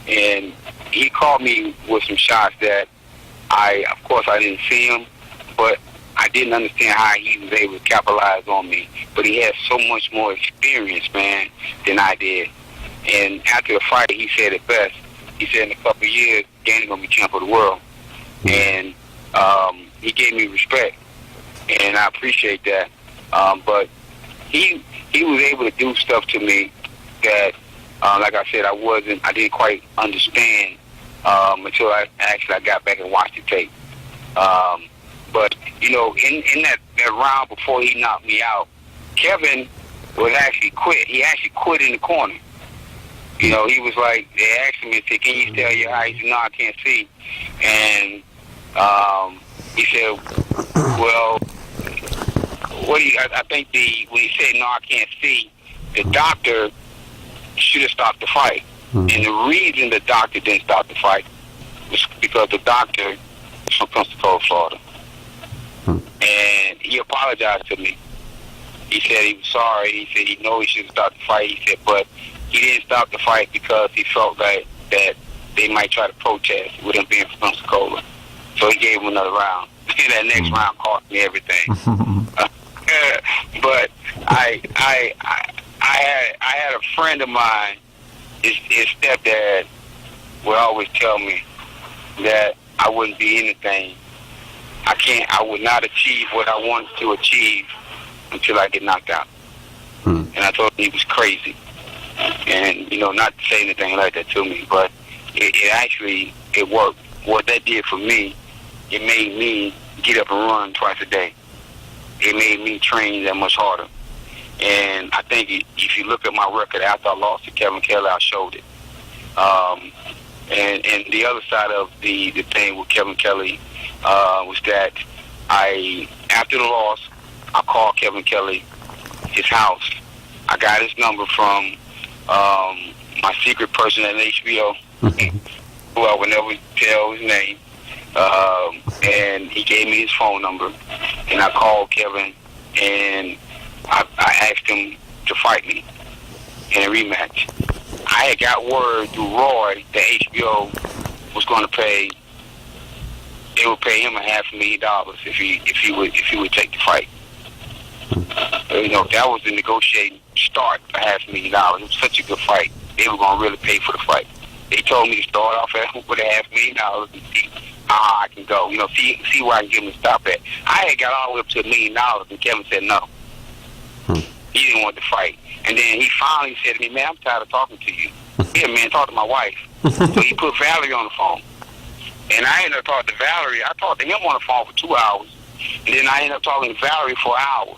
And he caught me with some shots that of course I didn't see him, but I didn't understand how he was able to capitalize on me. But he had so much more experience, man, than I did. And after the fight, he said it best. He said in a couple of years, Danny's going to be champ of the world. And he gave me respect, and I appreciate that. But he was able to do stuff to me that, like I said, I didn't quite understand until I got back and watched the tape. But, in that round before he knocked me out, Kevin was actually quit. He actually quit in the corner. He was like, they asked him, said, "Can you tell your eye?" He said, "No, I can't see." And he said, "Well, what do you?" I think when he said, "No, I can't see," the doctor should have stopped the fight. And the reason the doctor didn't stop the fight was because the doctor is from Pensacola, Florida. And he apologized to me. He said he was sorry. He said he knows he should have stopped the fight. He said, but he didn't stop the fight because he felt like that they might try to protest with him being from Pensacola. So he gave him another round. And that next round cost me everything. But I had a friend of mine, his stepdad would always tell me that I wouldn't be anything. I would not achieve what I wanted to achieve until I get knocked out. And I told him he was crazy. And, not to say anything like that to me, but it worked. What that did for me, it made me get up and run twice a day. It made me train that much harder. And I think if you look at my record after I lost to Kevin Kelly, I showed it. And the other side of the thing with Kevin Kelly was that after the loss, I called Kevin Kelly, his house. I got his number from my secret person at HBO, who I would never tell his name. And he gave me his phone number, and I called Kevin, and I asked him to fight me in a rematch. I had got word through Roy that HBO was going to pay they would pay him $500,000 if he would take the fight. You know, that was the negotiating start for $500,000. It was such a good fight. They were gonna really pay for the fight. They told me to start off with $500,000 and see how I can go. You know, see where I can get him to stop at. I had got all the way up to $1 million, and Kevin said no. He didn't want to fight. And then he finally said to me, man, I'm tired of talking to you. Yeah, man, talk to my wife. So he put Valerie on the phone. And I ended up talking to Valerie. I talked to him on the phone for 2 hours. And then I ended up talking to Valerie for an hour.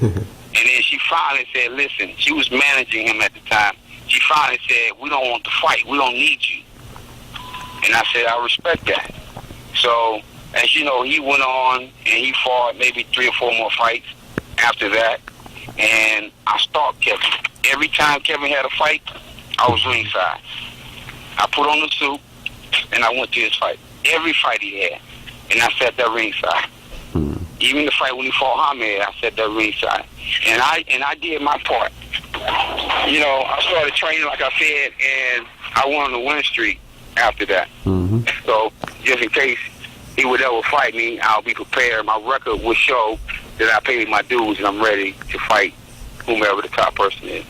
And then she finally said, listen, she was managing him at the time. She finally said, we don't want to fight. We don't need you. And I said, I respect that. So, as you know, he went on and he fought maybe 3 or 4 more fights after that. And I stalked Kevin. Every time Kevin had a fight, I was ringside. I put on the suit and I went to his fight. Every fight he had. And I sat there ringside. Even the fight when he fought Hamed, I sat there ringside. And I did my part. You know, I started training, like I said, and I went on the win streak after that. So, just in case he would ever fight me, I'll be prepared. My record will show that I paid my dues and I'm ready to fight whomever the top person is.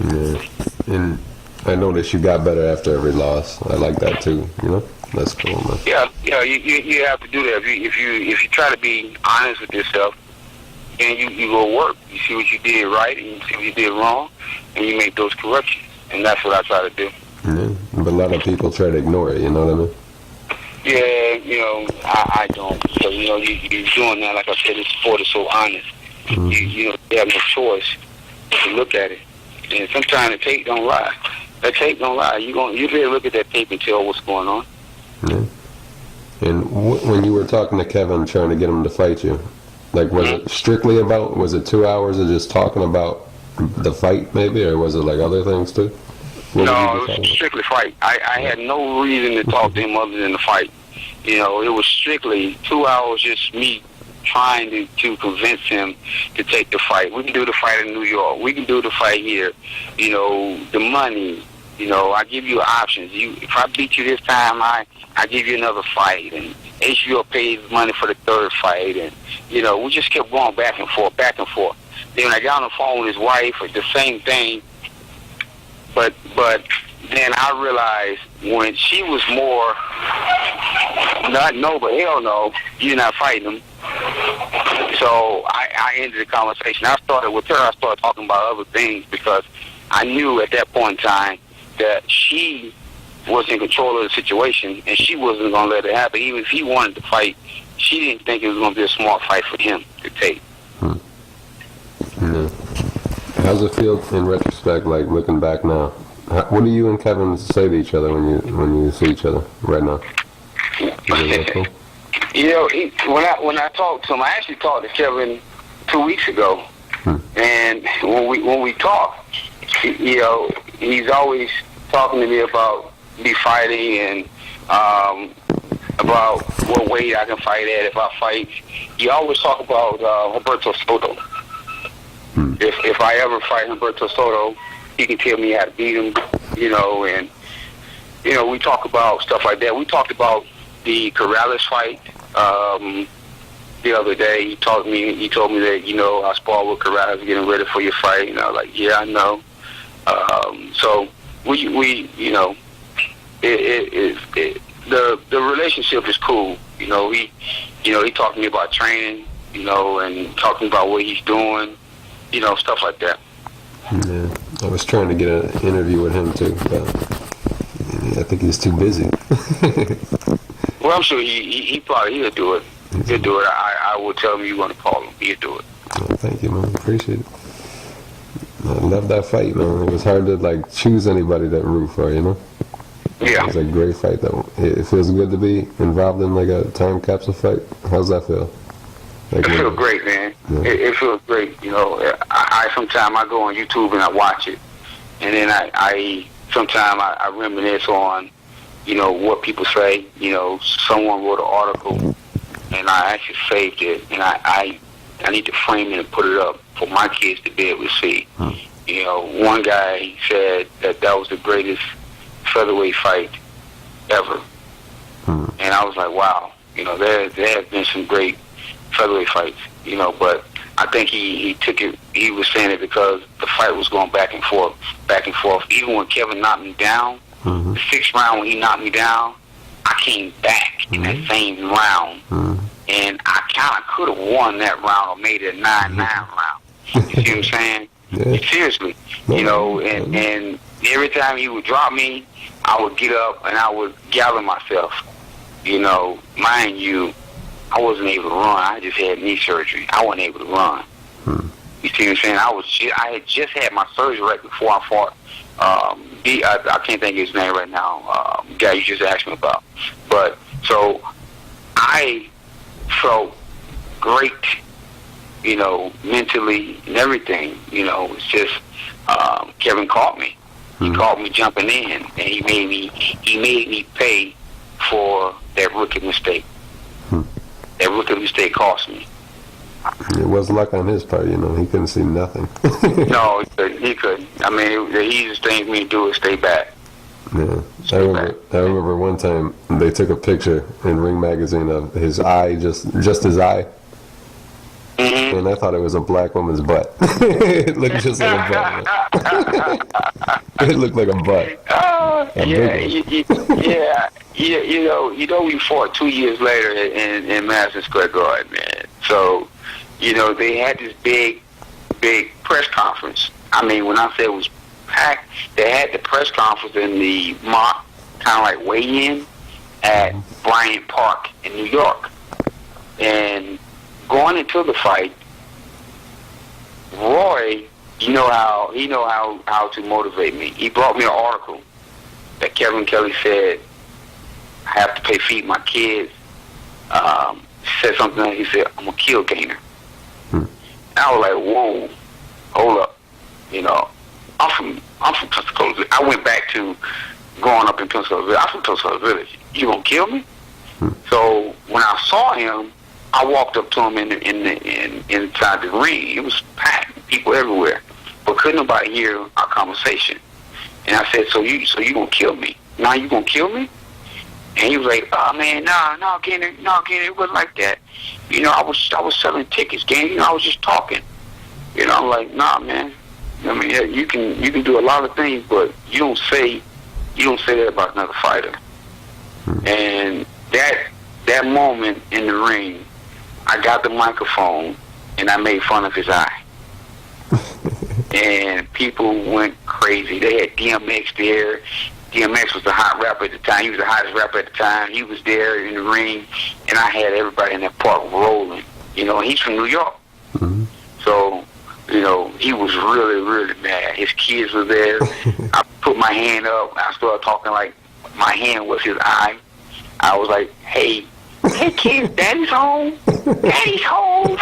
Yeah. And I noticed you got better after every loss. I like that too, you know? That's cool, man. Yeah, you have to do that. If you try to be honest with yourself, then you go work. You see what you did right and you see what you did wrong, and you make those corrections. And that's what I try to do. Yeah, but a lot of people try to ignore it, you know what I mean? Yeah, you know, I don't. So, you know, you're doing that, like I said, the sport is so honest. You know, you have no choice to look at it. And sometimes the tape don't lie. That tape don't lie. You better look at that tape and tell what's going on. Yeah. And when you were talking to Kevin, trying to get him to fight you, like, was it strictly about, was it 2 hours of just talking about the fight, maybe, or was it like other things too? No, it was strictly fight. I had no reason to talk to him other than the fight. You know, it was strictly 2 hours just me trying to convince him to take the fight. We can do the fight in New York. We can do the fight here. You know, the money. You know, I give you options. If I beat you this time, I give you another fight. And HBO pays money for the third fight. And, you know, we just kept going back and forth, back and forth. Then when I got on the phone with his wife, the same thing. But then I realized when she was more, not no, but hell no, you're not fighting him. So I ended the conversation. I started with her. I started talking about other things because I knew at that point in time that she was in control of the situation and she wasn't going to let it happen. Even if he wanted to fight, she didn't think it was going to be a smart fight for him to take. Yeah. How's it feel in retrospect, like looking back now? What do you and Kevin say to each other when you see each other right now? Is it real cool? You know, when I talked to him, I actually talked to Kevin 2 weeks ago, and when we talk, you know, he's always talking to me about me fighting and about what weight I can fight at if I fight. He always talk about Humberto Soto. If I ever fight Humberto Soto, he can tell me how to beat him, you know, and, you know, we talk about stuff like that. We talked about the Corrales fight the other day. He told me that, you know, I sparred with Corrales getting ready for your fight, and I was like, yeah, I know. So we you know, the relationship is cool. You know, he talked to me about training, you know, and talking about what he's doing, you know, stuff like that. Yeah, I was trying to get an interview with him too, but I think he's too busy. Well, I'm sure he'll do it. He'll do it. I will tell him you want to call him. He'll do it. Well, thank you, man. Appreciate it. I love that fight, man. It was hard to like choose anybody to root for, you know. Yeah. It was a great fight, though. It feels good to be involved in like a time capsule fight. How's that feel? Like, it feels great, man. Yeah. It feels great. You know, I sometimes I go on YouTube and I watch it, and then I sometimes I reminisce on, you know, what people say. You know, someone wrote an article, and I actually saved it, and I need to frame it and put it up for my kids to be able to see. You know, one guy said that was the greatest featherweight fight ever, and I was like, wow. You know, there have been some great featherweight fights. You know, but I think he took it. He was saying it because the fight was going back and forth, back and forth. Even when Kevin knocked me down, the 6th round when he knocked me down, I came back in that same round, and I kind of could have won that round or made it a 9-9 round. You see what I'm saying? Yeah. Seriously, you know, and every time he would drop me, I would get up and I would gather myself. You know, mind you, I wasn't able to run. I just had knee surgery. I wasn't able to run. You see what I'm saying? I had just had my surgery right before I fought. I can't think of his name right now. Guy you just asked me about. But so I felt great, you know, mentally and everything. You know, it's just Kevin caught me. He caught me jumping in, and he made me pay for that rookie mistake. That rookie mistake cost me. It was luck on his part, you know. He couldn't see nothing. No, he couldn't. I mean, the easiest thing for me to do is stay back. Yeah, I remember one time they took a picture in Ring Magazine of his eye, just his eye, and I thought it was a black woman's butt. It looked just like a butt. It looked like a butt. You know, we fought 2 years later in Madison Square Garden, man. So, you know, they had this big press conference. I mean, when I say it was packed, they had the press conference in the mock, kind of like weigh-in at Bryant Park in New York. And going into the fight, Roy, he know how to motivate me. He brought me an article that Kevin Kelly said, I have to pay feed my kids. Said something like, he said, I'm a kill gainer. And I was like, whoa, hold up. You know, I'm from Pensacola. I went back to growing up in Pensacola. I'm from Pensacola Village. You gonna kill me? So when I saw him, I walked up to him inside the ring. It was packed, people everywhere, but couldn't nobody hear our conversation. And I said, so you gonna kill me? Now you gonna kill me? And he was like, oh man, no, Gainer, it wasn't like that. You know, I was selling tickets, Gainer. You know, I was just talking. You know, I'm like, nah, man. I mean, you can do a lot of things, but you don't say that about another fighter. And that moment in the ring, I got the microphone and I made fun of his eye. And people went crazy. They had DMX there. DMX was the hot rapper at the time. He was the hottest rapper at the time. He was there in the ring, and I had everybody in that park rolling. You know, he's from New York. So, you know, he was really, really mad. His kids were there. I put my hand up. I started talking like my hand was his eye. I was like, hey kids, daddy's home. Daddy's home.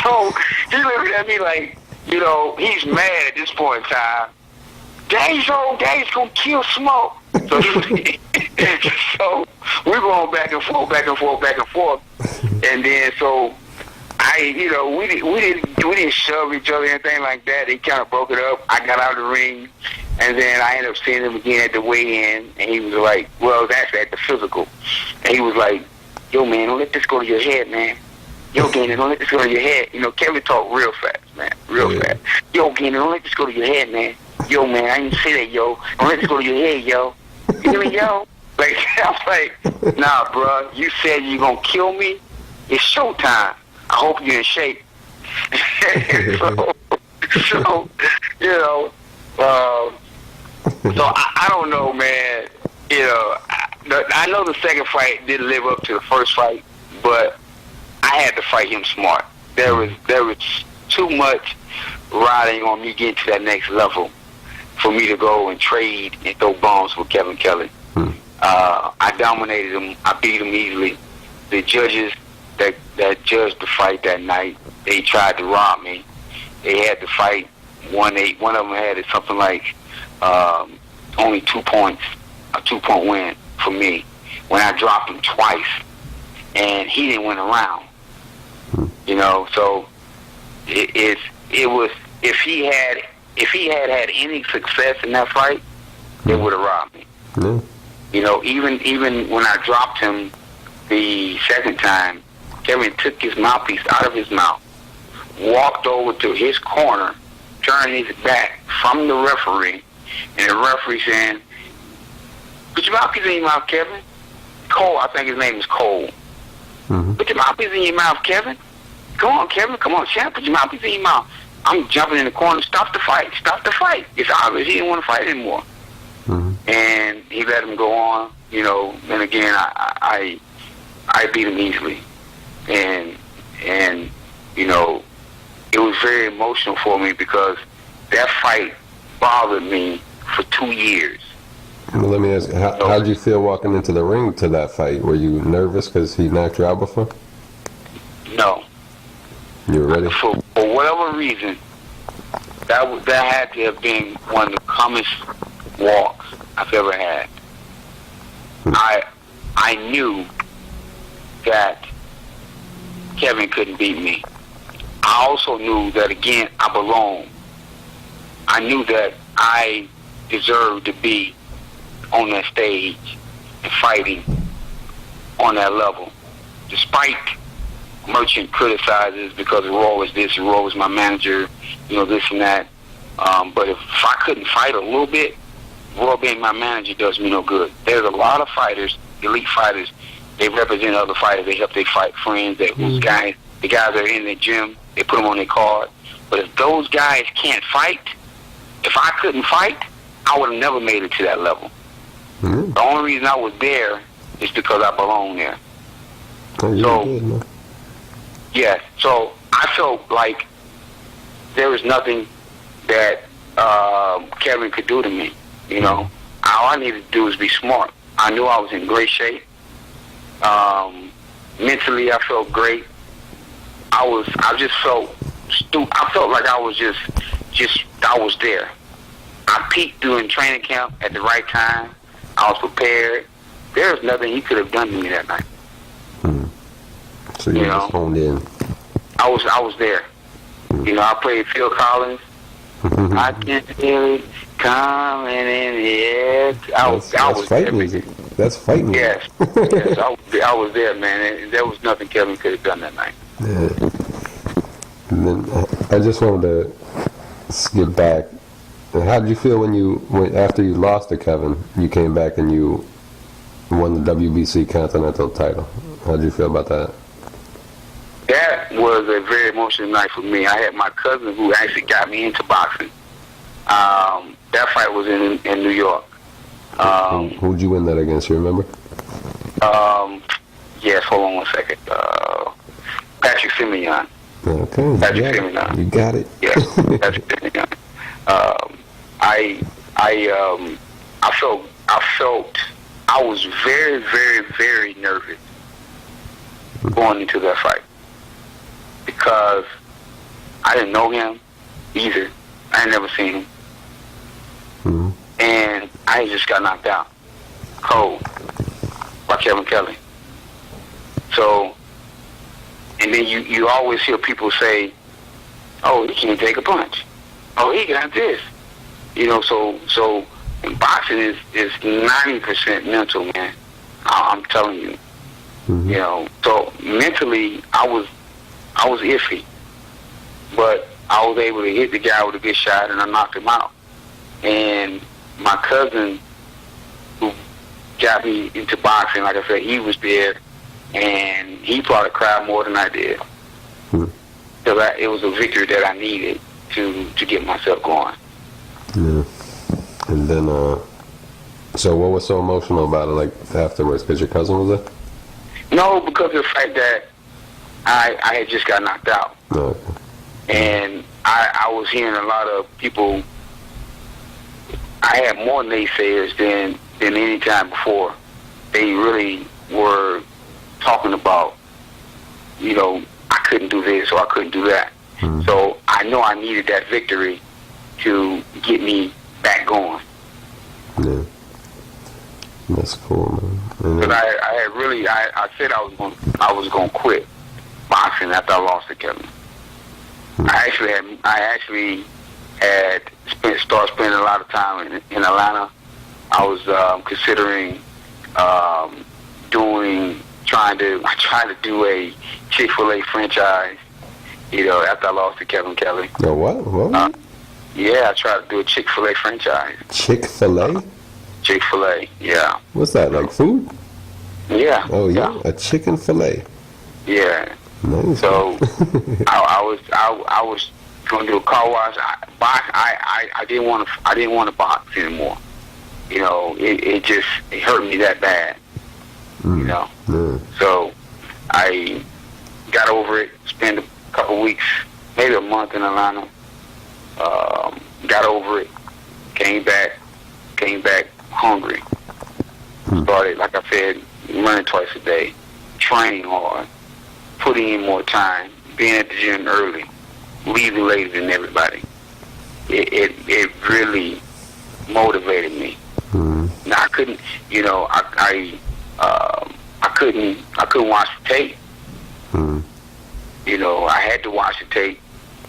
So he looked at me like, you know, he's mad at this point in time. Daddy's home. Daddy's gonna kill Smoke. So, so we're going back and forth. And then so we didn't shove each other or anything like that. They kind of broke it up. I got out of the ring, and then I ended up seeing him again at the weigh-in, and he was like, well, that's at the physical. And he was like, yo, man, don't let this go to your head, man. Yo, Gainer, don't let this go to your head. You know, Kevin talk real fast, man, fast. Yo, Gainer, don't let this go to your head, man. Yo, man, I didn't say that, yo. Don't let this go to your head, yo. You hear me, yo? Like, I was like, nah, bro, you said you gonna kill me? It's showtime. I hope you're in shape. so, you know, so I don't know, man. You know, I know the second fight didn't live up to the first fight, but I had to fight him smart. There was too much riding on me getting to that next level for me to go and trade and throw bombs with Kevin Kelly. I dominated him. I beat him easily. The judges that judged the fight that night, they tried to rob me. They had the fight 1-8. One of them had it something like only 2 points, a 2-point win for me when I dropped him twice, and he didn't win a round. You know, so it was if he had any success in that fight, they would have robbed me. You know, even when I dropped him the second time, Kevin took his mouthpiece out of his mouth, walked over to his corner, turned his back from the referee, and the referee saying, "Put your mouthpiece in your mouth, Kevin." Cole, I think his name is Cole. Mm-hmm. "Put your mouthpiece in your mouth, Kevin. Come on, Kevin. Come on, champ. Put your mouthpiece in your mouth." I'm jumping in the corner. Stop the fight. Stop the fight. It's obvious he didn't want to fight anymore. Mm-hmm. And he let him go on. You know. And again, I beat him easily. And you know, it was very emotional for me because that fight bothered me for 2 years. Well, let me ask you, how did you feel walking into the ring to that fight? Were you nervous because he knocked you out before? No. You were ready? For whatever reason, that had to have been one of the calmest walks I've ever had. I knew that Kevin couldn't beat me. I also knew that, again, I belonged. I knew that I deserved to be on that stage and fighting on that level. Despite Merchant criticizes because Raw was this and Raw was my manager, you know, this and that. But if I couldn't fight a little bit, Raw being my manager does me no good. There's a lot of fighters, elite fighters, they represent other fighters. They help their fight friends. The guys that are in the gym, they put them on their card. But if those guys can't fight, if I couldn't fight, I would have never made it to that level. Mm-hmm. The only reason I was there is because I belong there. Oh, So, good, man. yeah, so I felt like there was nothing that Kevin could do to me, you know. All I needed to do was be smart. I knew I was in great shape. Mentally, I felt great. I just felt stupid. I felt like I was I was there. I peaked during training camp at the right time. I was prepared. There was nothing he could have done to me that night. So you know, just honed in. I was there. You know, I played Phil Collins. I can feel it coming in the air. I was fight there. music. That's fight music. Yes, I was there, man. And there was nothing Kevin could have done that night. Yeah. And then I just wanted to skip back. How did you feel when after you lost to Kevin, you came back and you won the WBC Continental title? How did you feel about that? That was a very emotional night for me. I had my cousin who actually got me into boxing. That fight was in New York. Who'd you win that against? You remember? Yes. Hold on one second. Patrick Simeon. Okay. Patrick Simeon. You got it. Yes, Patrick Simeon. I was very, very, very nervous going into that fight because I didn't know him either. I had never seen him. Mm-hmm. And I just got knocked out cold by Kevin Kelly. So, and then you always hear people say, "Oh, he can't take a punch. Oh, he got this." You know, so boxing is 90% mental, man. I'm telling you. Mm-hmm. You know, so mentally I was iffy, but I was able to hit the guy with a good shot and I knocked him out. And my cousin who got me into boxing, like I said, he was there and he probably cried more than I did. Because it was a victory that I needed to get myself going. Yeah. And then, so what was so emotional about it, like, afterwards? Because your cousin was there? No, because of the fact that I had just got knocked out. Okay. And I was hearing a lot of people. I had more naysayers than any time before. They really were talking about, you know, I couldn't do this or I couldn't do that. Mm-hmm. So I know I needed that victory to get me back going. Yeah. That's cool, man. Because I said I was going to quit boxing after I lost to Kevin. Mm-hmm. I actually had started spending a lot of time in Atlanta. I was considering I tried to do a Chick-fil-A franchise, after I lost to Kevin Kelly. No, what? Yeah, I tried to do a Chick-fil-A franchise. Chick-fil-A? Chick-fil-A, yeah. What's that, like food? Yeah. Oh, yeah, a chicken fillet. Yeah. Nice. So I was going to do a car wash. I didn't want to box anymore. It hurt me that bad. So I got over it. Spent a couple weeks, maybe a month in Atlanta. Got over it. Came back hungry. Started, like I said, running twice a day, training hard, putting in more time, being at the gym early, leaving later than everybody. It really motivated me. Now I couldn't, I couldn't watch the tape. I had to watch the tape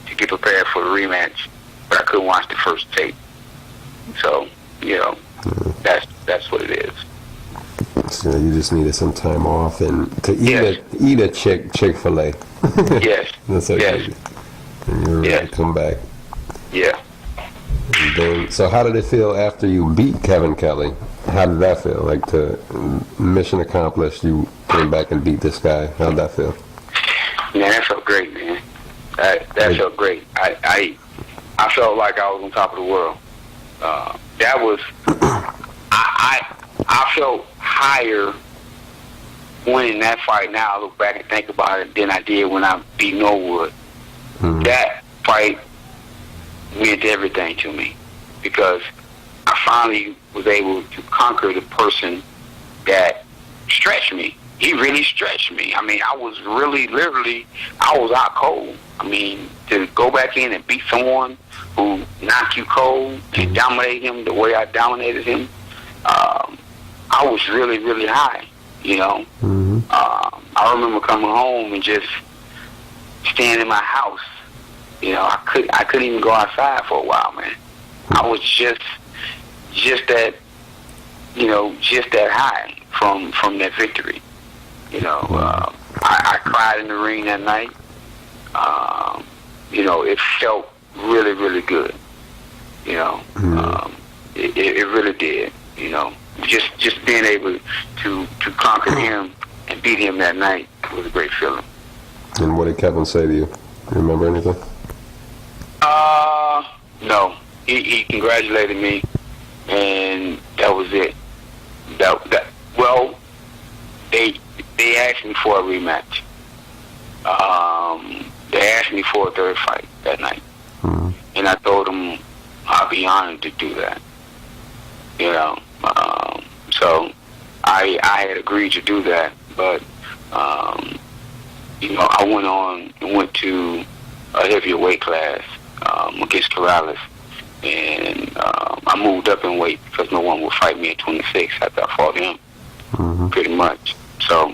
to get prepared for the rematch, but I couldn't watch the first tape. So, that's what it is. So you just needed some time off and to eat a Chick-fil-A. Yes. That's okay. Yes. And you were ready to come back. Yeah. And then, so how did it feel after you beat Kevin Kelly? How did that feel? Like, mission accomplished, you came back and beat this guy. How did that feel? Man, that felt great, man. That felt great. I felt like I was on top of the world. That was, I felt higher winning that fight. Now I look back and think about it than I did when I beat Norwood. That fight meant everything to me because I finally was able to conquer the person that stretched me. He really stretched me. I mean, I was really, literally, I was out cold. I mean, to go back in and beat someone who knocked you cold and dominate him the way I dominated him, I was really, really high, I remember coming home and just staying in my house. I couldn't even go outside for a while, man. I was just that, just that high from that victory. I cried in the ring that night. It felt really, really good. It really did. Just being able to conquer him and beat him that night was a great feeling. And what did Kevin say to you? Remember anything? No. He congratulated me, and that was it. Well, they asked me for a rematch. They asked me for a third fight that night, and I told them I'd be honored to do that. So I had agreed to do that, but I went on and went to a heavier weight class against Corrales, and I moved up in weight because no one would fight me at 26 after I fought him, pretty much. So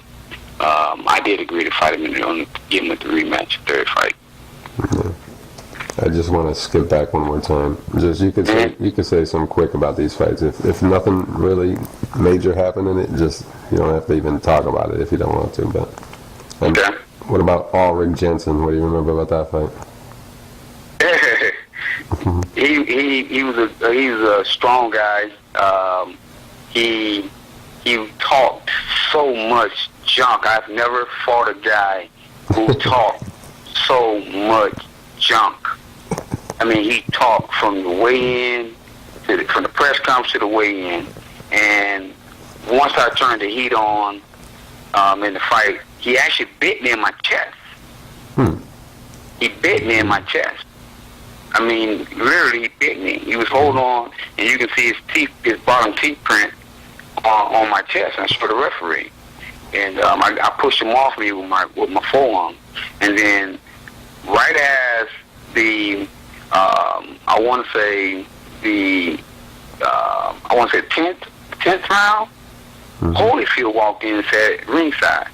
I did agree to fight him and give him the rematch, third fight. I just want to skip back one more time. Just you could say something quick about these fights. If nothing really major happened in it, just you don't have to even talk about it if you don't want to. But what about Ulrich Jensen? What do you remember about that fight? He was a strong guy. He talked so much junk. I've never fought a guy who talked so much junk. I mean, he talked from the weigh-in, from the press conference to the weigh-in, and once I turned the heat on in the fight, he actually bit me in my chest. He bit me in my chest. I mean, literally, he bit me. He was holding on, and you can see his bottom teeth print on my chest, and I showed the referee. And I pushed him off me with my forearm, and then right as the I want to say the 10th round, Holyfield walked in and said ringside,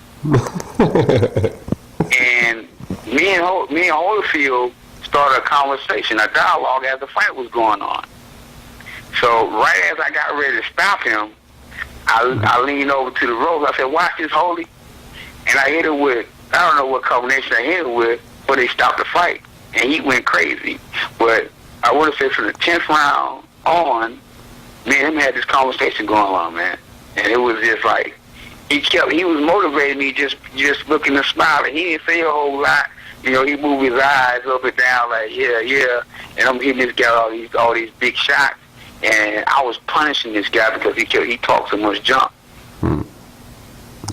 and me and Holyfield started a conversation, a dialogue as the fight was going on. So right as I got ready to stop him, I leaned over to the ropes. I said, watch this, Holy. And I hit him with, I don't know what combination I hit him with, but they stopped the fight. And he went crazy. But I want to say from the 10th round on, me and him had this conversation going on, man. And it was just like, he was motivating me just looking and smiling. He didn't say a whole lot. You know, he moved his eyes up and down like, yeah. And I'm hitting this guy all these big shots. And I was punishing this guy because he talked so much junk.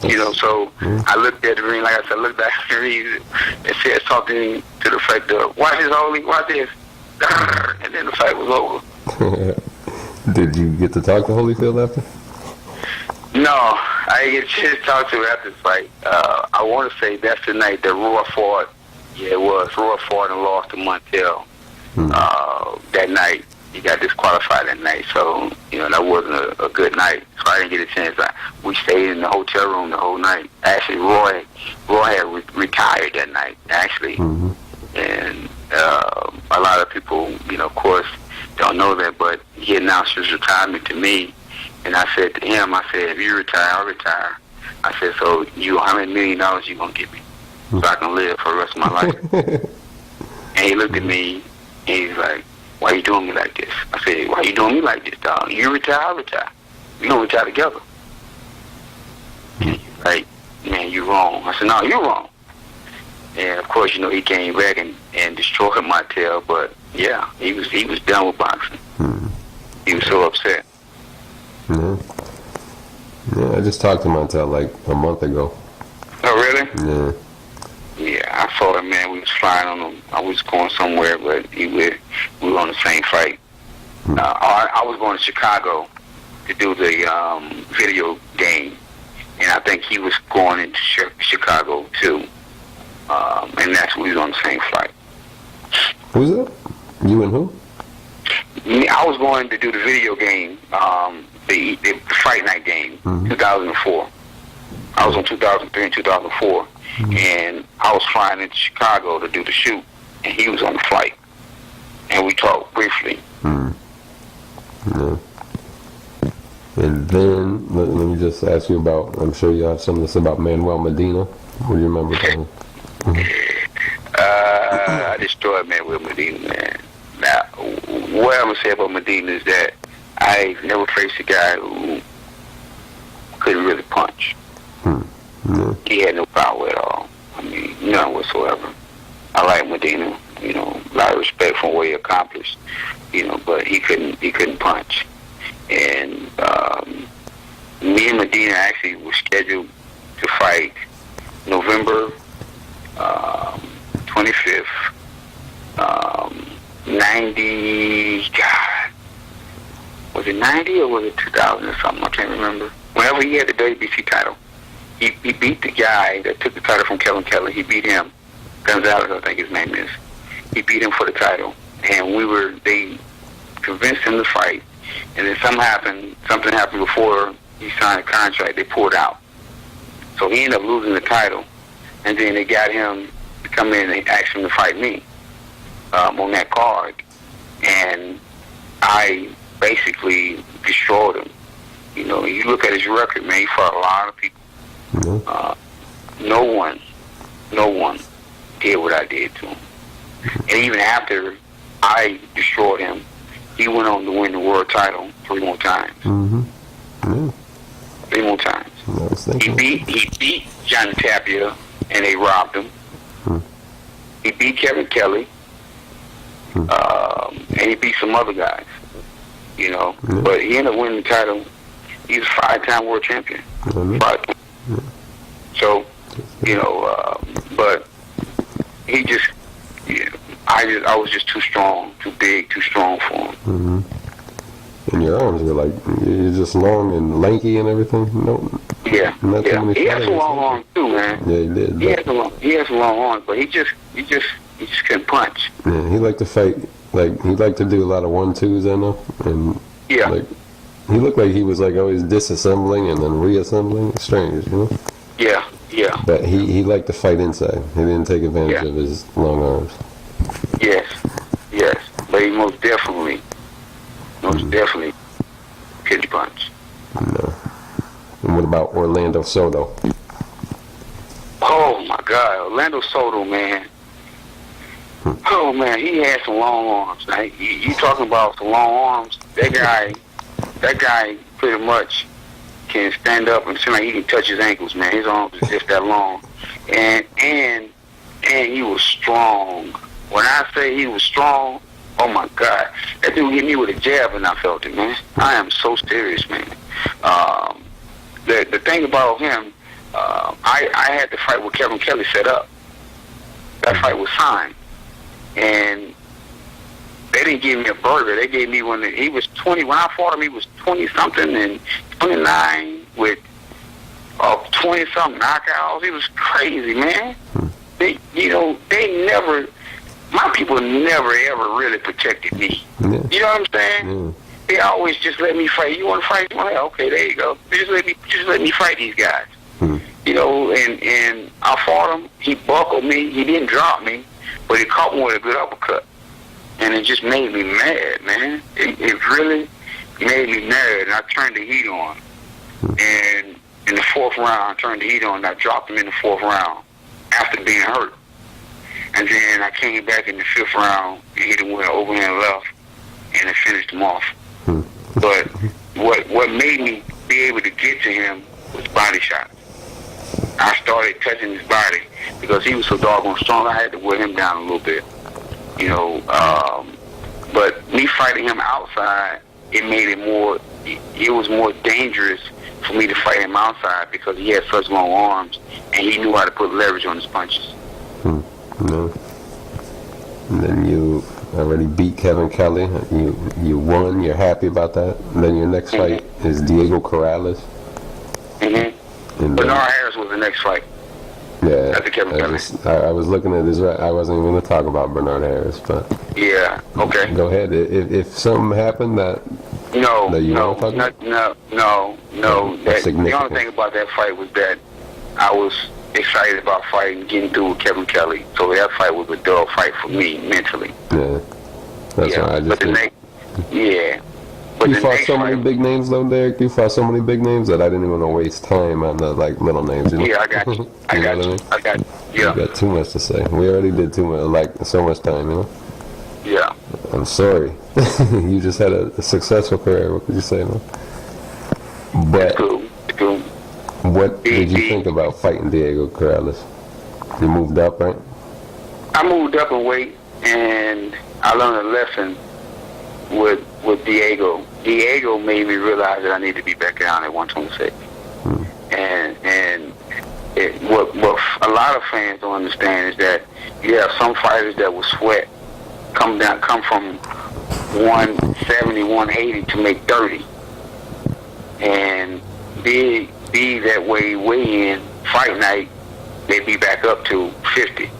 You know, so I looked at the ring, like I said, I looked back at the ring and said something to the effect of, watch this, Holy, watch this. And then the fight was over. Did you get to talk to Holyfield after? No, I didn't get a chance to talk to him after the fight. I want to say that's the night that Roy fought. Yeah, it was. Roy fought and lost to Montel that night. He got disqualified that night, so, you know, that wasn't a good night. So I didn't get a chance. We stayed in the hotel room the whole night. Actually, Roy had retired that night, actually. And a lot of people, you know, of course, don't know that, but he announced his retirement to me. And I said to him, I said, if you retire, I'll retire. I said, so how many $1 million you going to give me so I can live for the rest of my life? And he looked at me, and he's like, why you doing me like this? I said, why you doing me like this, dog? You retire, I'll retire. We gonna retire together. And he's like, man, you wrong. I said, no, you're wrong. And of course, you know, he came back and destroyed my tail, but yeah, he was done with boxing. He was so upset. Yeah, I just talked to Montel like a month ago. Oh, really? Yeah. Yeah, I saw him, man. We was flying on him. I was going somewhere, but we were on the same fight. I was going to Chicago to do the video game, and I think he was going into Chicago too. And that's when we was on the same flight. Who's that? You and who? I was going to do the video game, the Fight Night game, 2004. I was on 2003 and 2004. And I was flying into Chicago to do the shoot, and he was on the flight, and we talked briefly. Yeah. And then let me just ask you about. I'm sure you have some of this about Manuel Medina. What do you remember about him? I destroyed Manuel Medina, man. Now, what I'm gonna say about Medina is that I never faced a guy who couldn't really punch. Yeah. He had no power at all. I mean, none whatsoever. I like Medina, you know, a lot of respect for what he accomplished, you know, but he couldn't punch. And me and Medina actually were scheduled to fight November 25th, 90, God, was it 90 or was it 2000 or something? I can't remember. Whenever he had the WBC title, he beat the guy that took the title from Kevin Kelly. He beat him. Gunzz, I think his name is. He beat him for the title. And they convinced him to fight. And then something happened before he signed a contract. They pulled out. So he ended up losing the title. And then they got him to come in and ask him to fight me on that card. And I basically destroyed him. You know, you look at his record, man, he fought a lot of people. No one did what I did to him. And even after I destroyed him, he went on to win the world title 3 more times. 3 more times. He beat Johnny Tapia, and they robbed him. He beat Kevin Kelly, and he beat some other guys. You know, but he ended up winning the title. He was a 5-time world champion. 5 times. So, you know, but he just, I was just too strong, too big, too strong for him. And your arms were like, you're just long and lanky and everything? No. Yeah. He had some long arms too, man. Yeah, he did. He had some long arms, but he just couldn't punch. Yeah, he liked to fight. Like, he liked to do a lot of 1-2s, I know. And like, he looked like he was like always disassembling and then reassembling. It's strange, you know? Yeah. But he liked to fight inside. He didn't take advantage of his long arms. Yes. But he most definitely couldn't punch. No. about Orlando Soto? Oh my God, Orlando Soto, man. Oh man, he had some long arms. Now, you talking about some long arms? That guy pretty much can stand up and seem like he can touch his ankles, man. His arms is just that long, and he was strong. When I say he was strong, oh my God, that dude hit me with a jab and I felt it, man. I am so serious, man. The thing about him, I had the fight with Kevin Kelly set up. That fight was signed. And they didn't give me a burger. They gave me one. He was 20. When I fought him, he was 20-something and 29 with 20-something knockouts. It was crazy, man. They never, my people never, ever really protected me. Yeah. You know what I'm saying? Yeah. They always just let me fight. You want to fight? Okay, there you go. Just let me fight these guys. You know, and I fought him. He buckled me. He didn't drop me. But he caught me with a good uppercut. And it just made me mad, man. It really made me mad. And I turned the heat on. And in the fourth round, I turned the heat on and I dropped him in the fourth round after being hurt. And then I came back in the fifth round and hit him with an overhand left and it finished him off. But what made me be able to get to him was body shots. I started touching his body because he was so doggone strong. I had to wear him down a little bit, you know. But me fighting him outside, it made it more. It was more dangerous for me to fight him outside because he had such long arms and he knew how to put leverage on his punches. No. And then you already beat Kevin Kelly. You won. You're happy about that. And then your next fight is Diego Corrales. Bernard Harris was the next fight. Yeah, after Kevin Kelly. I was looking at his. I wasn't even going to talk about Bernard Harris, but yeah, okay. Go ahead. If something happened that you want to talk about? No. The only thing about that fight was that I was excited about fighting, getting through with Kevin Kelly. So that fight was a dull fight for me mentally. Yeah, that's why I just. But you fought so many big names, though, Derrick. You fought so many big names that I didn't even want to waste time on the little names. You know? Yeah, I got you. I got you. Yeah. You got too much to say. We already did too much, so much time, you know. Yeah. I'm sorry. You just had a successful career. What could you say, man? But it's cool. What did you think about fighting Diego Corrales? You moved up, right? I moved up in weight, and I learned a lesson with Diego. Diego made me realize that I need to be back down at 126. And what a lot of fans don't understand is that you have some fighters that will sweat, come from 170, 180 to make 30, and be that way in fight night, they be back up to 50,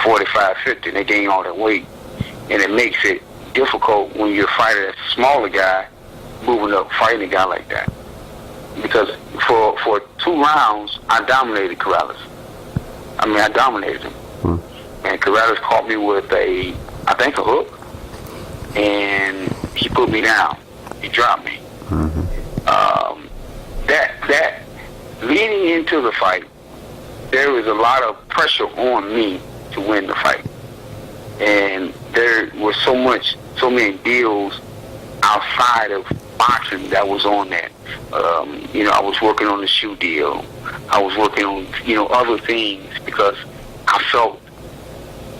45, 50. They gain all that weight, and it makes it difficult when you're fighting a smaller guy moving up fighting a guy like that. Because for 2 rounds, I dominated Corrales. I dominated him. And Corrales caught me with a hook, and he put me down. He dropped me. That leading into the fight, there was a lot of pressure on me to win the fight. And there was so many deals outside of boxing that was on that. I was working on the shoe deal. I was working on, other things because I felt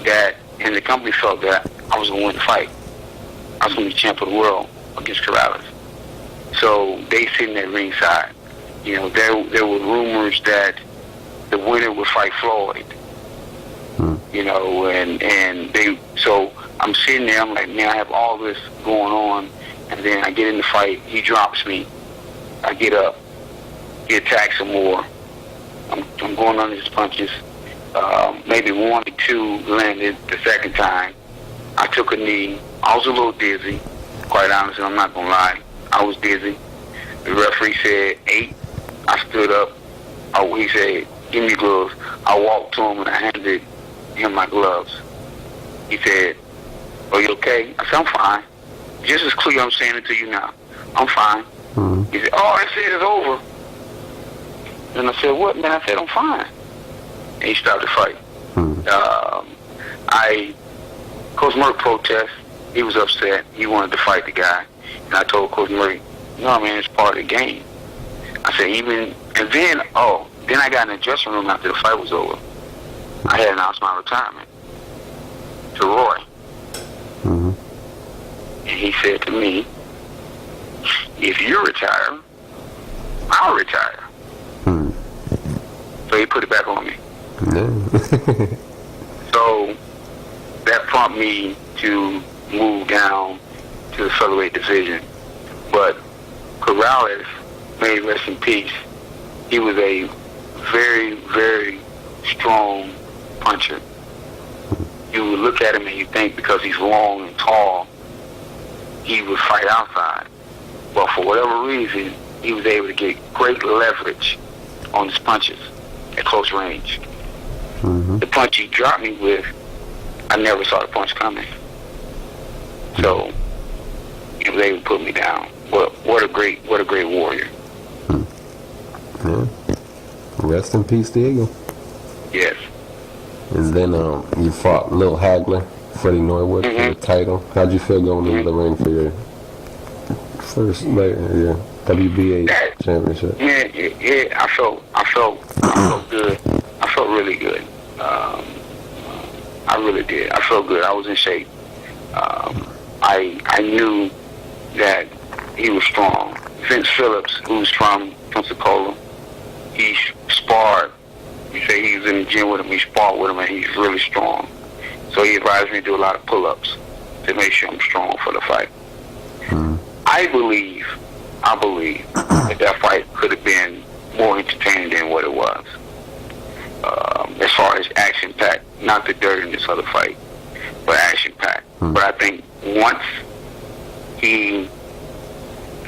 that, and the company felt that I was going to win the fight. I was going to be champ of the world against Corrales. So they sitting at ringside. There were rumors that the winner would fight Floyd. And so I'm sitting there, I'm like, man, I have all this going on, and then I get in the fight, he drops me, I get up, he attacks some more, I'm going under his punches, maybe 1 or 2 landed the second time, I took a knee, I was a little dizzy, quite honestly, I'm not going to lie, I was dizzy, the referee said 8, I stood up, he said, give me gloves, I walked to him and I handed him my gloves. He said, are you okay? I said, I'm fine. Just as clear I'm saying it to you now. I'm fine. He said, oh, I said it's over. And I said, what, man? I said, I'm fine. And he stopped the fight. Coach Murray protest. He was upset. He wanted to fight the guy. And I told Coach Murray, no, man, it's part of the game. I said, and then I got in the dressing room after the fight was over. I had announced my retirement to Roy. Mm-hmm. And he said to me, if you retire, I'll retire. So he put it back on me. So that prompted me to move down to the featherweight division. But Corrales, may he rest in peace, he was a very, very strong puncher. You would look at him and you think because he's long and tall, he would fight outside. But for whatever reason, he was able to get great leverage on his punches at close range. The punch he dropped me with, I never saw the punch coming. So he was able to put me down. But what a great warrior. Yeah. Rest in peace, Diego. Yes. And then you fought Lil Hagler, Freddie Norwood for the title. How'd you feel going into the ring for your first WBA championship? Yeah. I felt good. I felt really good. I really did. I felt good. I was in shape. I knew that he was strong. Vince Phillips, who's from Pensacola, he sparred. You say he was in the gym with him, he sparred with him, and he's really strong. So he advised me to do a lot of pull-ups to make sure I'm strong for the fight. I believe that fight could have been more entertaining than what it was. As far as action-packed, not the dirtiness of the fight, but action-packed. But I think once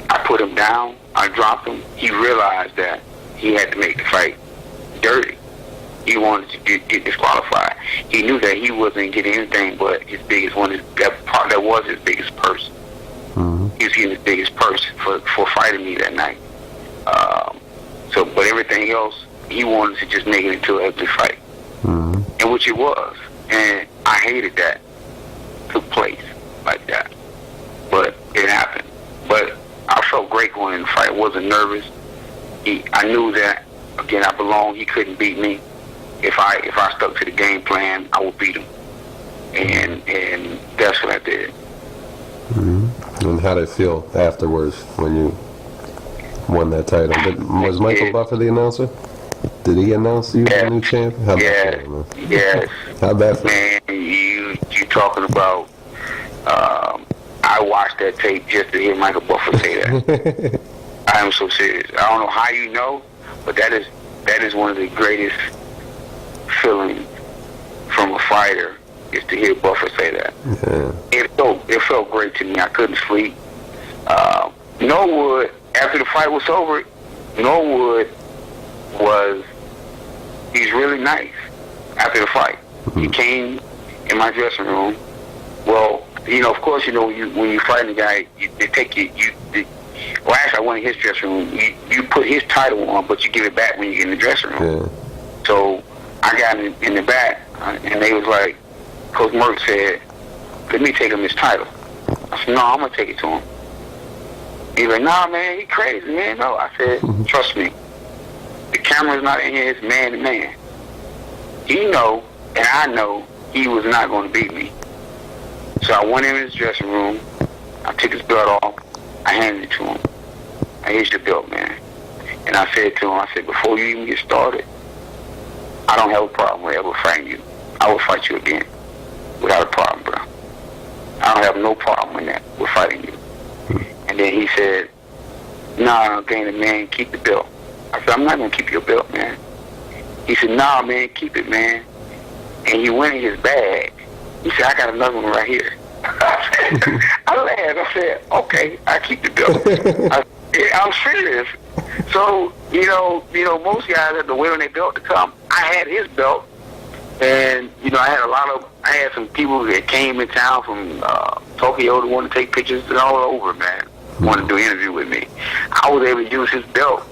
I put him down, I dropped him, he realized that he had to make the fight dirty. He wanted to get disqualified. He knew that he wasn't getting anything but his biggest one. That was his biggest purse. He was getting his biggest purse for fighting me that night. But everything else, he wanted to just make it into an ugly fight, and which it was. And I hated that took place like that, but it happened. But I felt great going in the fight. I wasn't nervous. I knew that again I belonged. He couldn't beat me. If I stuck to the game plan, I would beat him, and that's what I did. And how did it feel afterwards when you won that title? Was Michael Buffer the announcer? Did he announce you the new champ? How'd that feel, man? Yes. How'd that feel? Man, you talking about? I watched that tape just to hear Michael Buffer say that. I am so serious. I don't know how you know, but that is one of the greatest feelings from a fighter is to hear Buffer say that. Yeah. It felt great to me. I couldn't sleep. Norwood, after the fight was over, he's really nice after the fight. He came in my dressing room. Well, of course, when you fight a guy, they take you. Well, actually, I went in his dressing room. You put his title on, but you give it back when you get in the dressing room. Yeah. So I got in the back, and they was like, Coach Merck said, let me take him his title. I said, no, I'm going to take it to him. He's like, nah, man, he crazy, man. No, I said, trust me. The camera's not in here. It's man to man. He know, and I know, he was not going to beat me. So I went in his dressing room. I took his belt off. I handed it to him. Here's your belt, man. And I said to him, before you even get started, I don't have a problem with ever fighting you. I will fight you again without a problem, bro. I don't have no problem with that, with fighting you. And then he said, nah, Gainer, man, keep the belt. I said, I'm not going to keep your belt, man. He said, nah, man, keep it, man. And he went in his bag. He said, I got another one right here. I laughed. I said, okay, I keep the belt. I'm serious. So, most guys had to wait on their belt to come. I had his belt. And, I had some people that came in town from Tokyo that wanted to take pictures and all over, man. Wanted to do an interview with me. I was able to use his belt,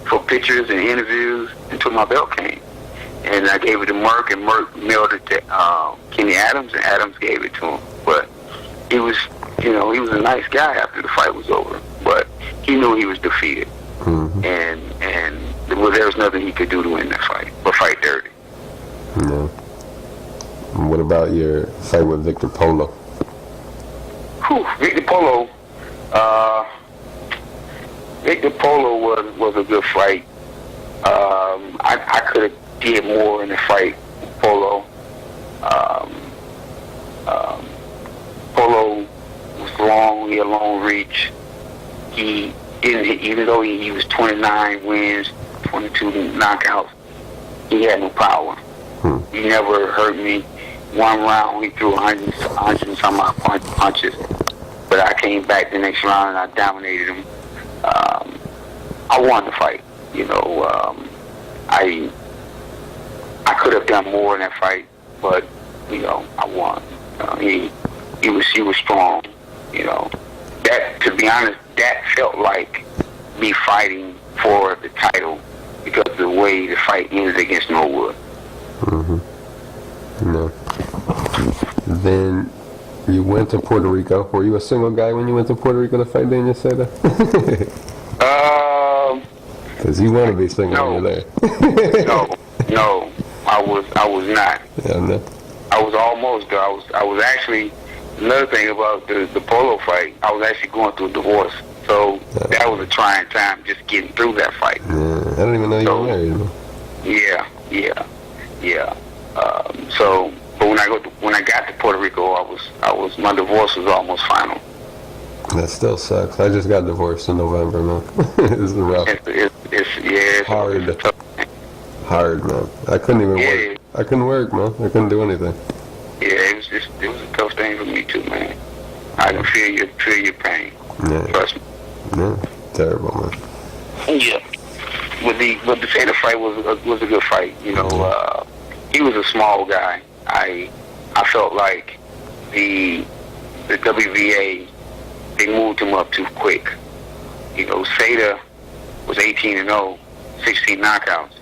for pictures and interviews until my belt came. And I gave it to Merck, and Merck mailed it to Kenny Adams, and Adams gave it to him. But he was, he was a nice guy after the fight was over. But he knew he was defeated, and there was nothing he could do to win that fight, but fight dirty. No. What about your fight with Victor Polo? Victor Polo. Victor Polo was a good fight. I could have did more in the fight with Polo. Polo was long. He had long reach. He didn't, even though he was 29 wins, 22 knockouts, he had no power. He never hurt me. One round, he threw 100 and some odd punches. But I came back the next round and I dominated him. I won the fight. I could have done more in that fight, but I won. He was strong. That, to be honest, that felt like me fighting for the title because of the way the fight ended against Norwood. No. Then you went to Puerto Rico. Were you a single guy when you went to Puerto Rico to fight Daniel Seda? Because you want to be single when you're there. No, I was not. Yeah, no. I was almost there. I was actually, another thing about the Polo fight, I was actually going through a divorce. So that was a trying time just getting through that fight. Yeah, I didn't even know you were married. Yeah. But when I got to Puerto Rico, my divorce was almost final. That still sucks. I just got divorced in November, man. It's rough. It's hard. It's tough. Hard, man. I couldn't even work. I couldn't work, man. I couldn't do anything. Yeah, it was a tough thing for me too, man. I can feel your pain. Yeah. Trust me. Yeah. Terrible, man. Yeah. But the Seda fight was a good fight. He was a small guy. I felt like the WBA, they moved him up too quick. Seda was 18-0, 16 knockouts.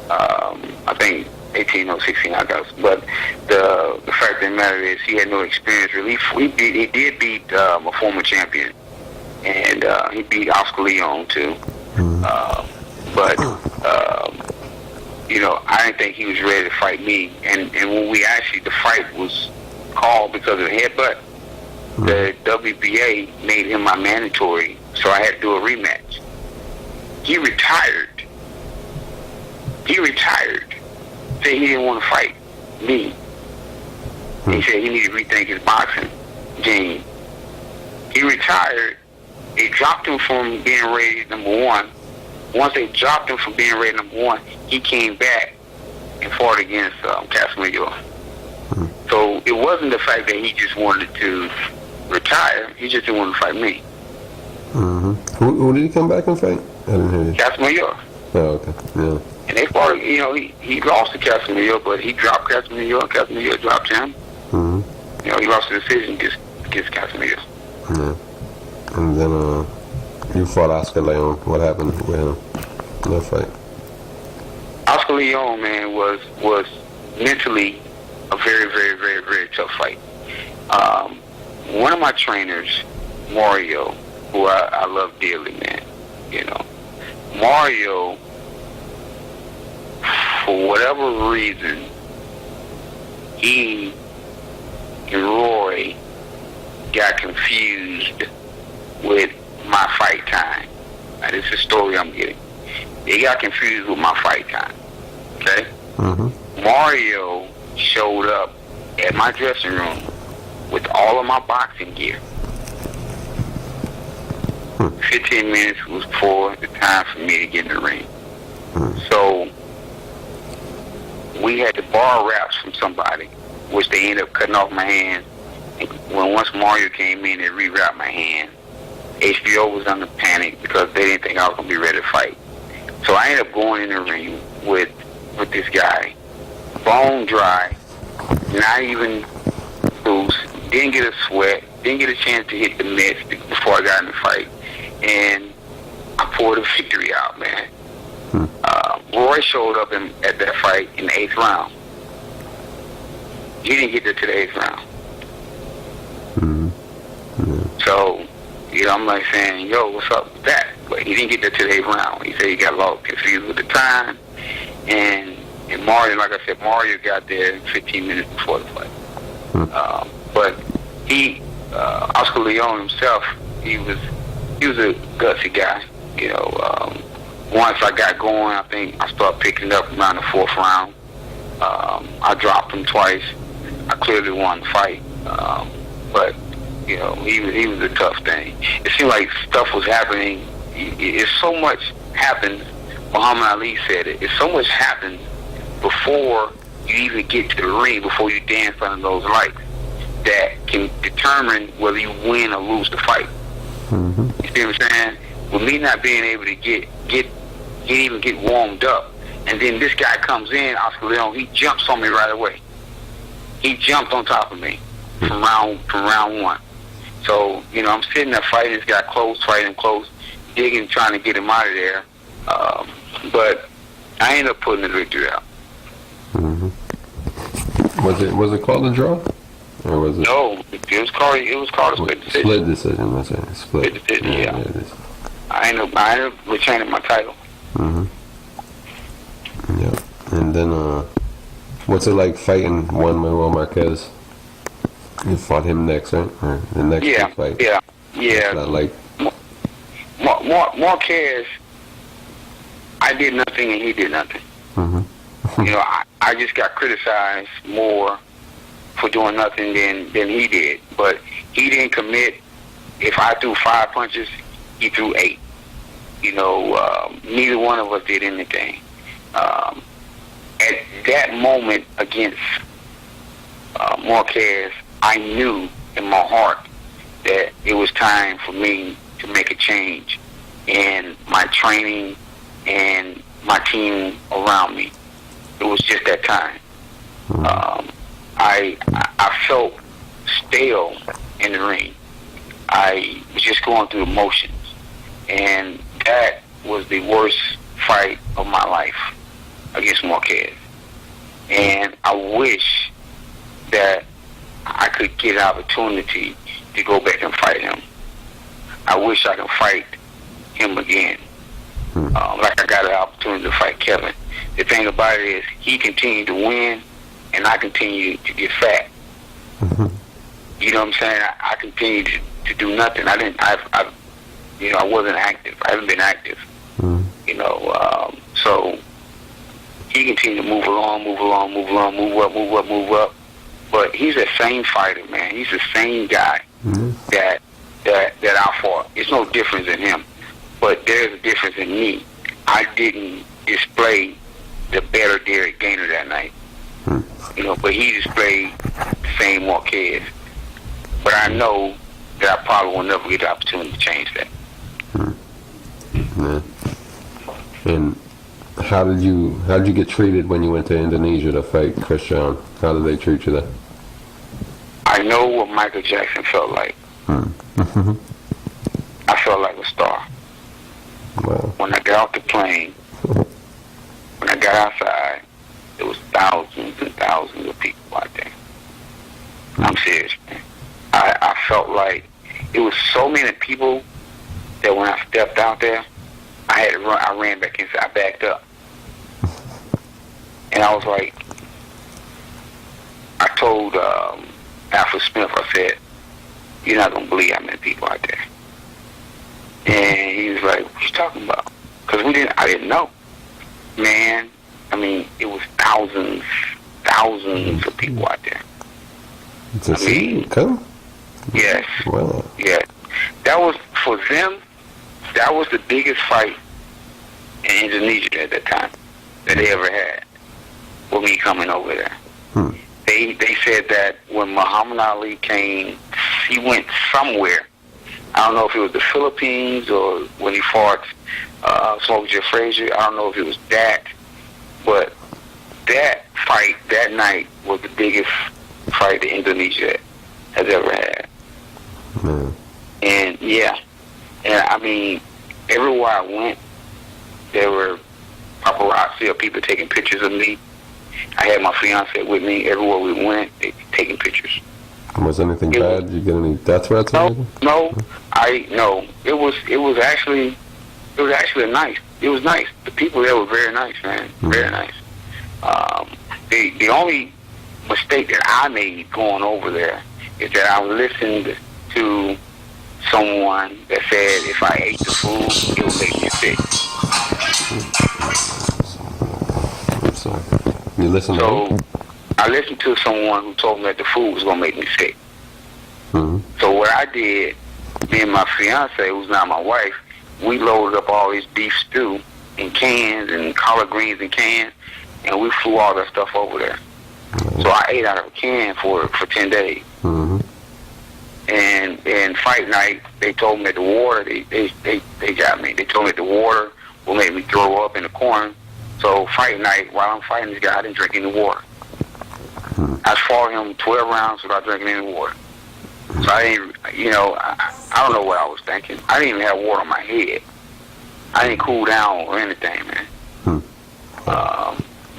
I think 18-0, 16 knockouts. But the fact of the matter is he had no experience really. He did beat a former champion, and he beat Oscar Leon too. But I didn't think he was ready to fight me. And when the fight was called because of the headbutt, the WBA made him my mandatory, so I had to do a rematch. He retired. Said he didn't want to fight me. He said he needed to rethink his boxing game. He retired. They dropped him from being rated number one. Once they dropped him from being rated number one, he came back and fought against Casamayor. So it wasn't the fact that he just wanted to retire. He just didn't want to fight me. Who did he come back and fight? I didn't hear you. Casamayor. Oh, okay. Yeah. And they fought, he lost to Casamayor, but he dropped Casamayor, and Casamayor dropped him. He lost the decision against Casamayor. Yeah. And then you fought Oscar Leon. What happened with him in that fight? Oscar Leon, man, was mentally a very, very, very, very tough fight. One of my trainers, Mario, who I love dearly, man, Mario, for whatever reason, he and Roy got confused with my fight time. Now, this is a story I'm getting. They got confused with my fight time. Okay? Mario showed up at my dressing room with all of my boxing gear. 15 minutes was before the time for me to get in the ring. So we had to borrow wraps from somebody, which they ended up cutting off my hand. And once Mario came in and rewrapped my hand, HBO was under panic because they didn't think I was going to be ready to fight. So I ended up going in the ring with this guy, bone dry, not even loose, didn't get a sweat, didn't get a chance to hit the mitts before I got in the fight. And I poured a victory out, man. Roy showed up at that fight in the 8th round. He didn't get there to the 8th round. So, I'm like saying, yo, what's up with that? But he didn't get there to the 8th round. He said he got a little confused with the time. And Mario, like I said, Mario got there 15 minutes before the fight. But Oscar Leon himself, he was a gutsy guy. Once I got going, I think I started picking up around the 4th round. I dropped him twice. I clearly won the fight. But he was a tough thing. It seemed like stuff was happening. It's so much happened. Muhammad Ali said it. It's so much happened before you even get to the ring, before you dance under those lights, that can determine whether you win or lose the fight. You see what I'm saying? With me not being able to even get warmed up, and then this guy comes in, Oscar Leon, he jumps on me right away. He jumped on top of me from round 1. So, I'm sitting there fighting this guy fighting close, digging, trying to get him out of there. But I ended up putting the victory out. Was it called a draw? Or was it? No, it was called a split decision. Split decision, that's it. Split decision, yeah. I ended up retaining my title. Yeah. And then, what's it like fighting Juan Manuel Marquez? You fought him next, right? Or the next big fight? Yeah. Not like Marquez, I did nothing and he did nothing. I just got criticized more for doing nothing than he did. But he didn't commit. If I threw 5 punches, he threw 8. Neither one of us did anything. At that moment against Marquez, I knew in my heart that it was time for me to make a change in my training and my team around me. It was just that time. I felt stale in the ring. I was just going through emotions, and that was the worst fight of my life against Marquez. And I wish that I could get an opportunity to go back and fight him. I wish I could fight him again. Like I got an opportunity to fight Kevin. The thing about it is he continued to win, and I continued to get fat. You know what I'm saying? I continued to do nothing. I wasn't active. I haven't been active. So he continued to move along, move up. But he's the same fighter, man. He's the same guy that I fought. It's no difference in him. But there's a difference in me. I didn't display the better Derrick Gainer that night. But he displayed the same Marquez. But I know that I probably will never get the opportunity to change that. And how did you get treated when you went to Indonesia to fight Christian? How did they treat you there? I know what Michael Jackson felt like. I felt like a star. Wow. When I got off the plane, when I got outside, there was thousands and thousands of people out there. I'm serious, man. I felt like it was so many people that when I stepped out there, I had to run. I ran back inside. I backed up. And I was like, I told Alfred Smith, I said, "You're not going to believe how many people out there." And he was like, "What you talking about?" Because I didn't know. Man, I mean, it was thousands of people out there. It's a scene, come? Yes. Wow. Yeah. That was, for them, that was the biggest fight in Indonesia at that time that they ever had with me coming over there. They said that when Muhammad Ali came, he went somewhere. I don't know if it was the Philippines or when he fought Smoke Jeff Frazier. I don't know if it was that. But that fight that night was the biggest fight that Indonesia has ever had. And I mean, everywhere I went, there were paparazzi of people taking pictures of me. I had my fiance with me everywhere we went, taking pictures. Was anything bad? Did you get any death threats? No. It was actually nice. It was nice. The people there were very nice, man. Very nice. The only mistake that I made going over there is that I listened to someone that said if I ate the food, it would make me sick. I'm sorry. You listened to? I listened to someone who told me that the food was going to make me sick. Mm-hmm. So what I did, me and my fiance, who's now my wife, we loaded up all this beef stew in cans and collard greens in cans, and we flew all that stuff over there. Mm-hmm. So I ate out of a can for 10 days. Mm-hmm. And fight night, they told me that the water, they got me. They told me that the water will make me throw up in the corner. So fight night, while I'm fighting this guy, I didn't drink any water. I fought him 12 rounds without drinking any water. So I didn't, I don't know what I was thinking. I didn't even have water on my head. I didn't cool down or anything, man.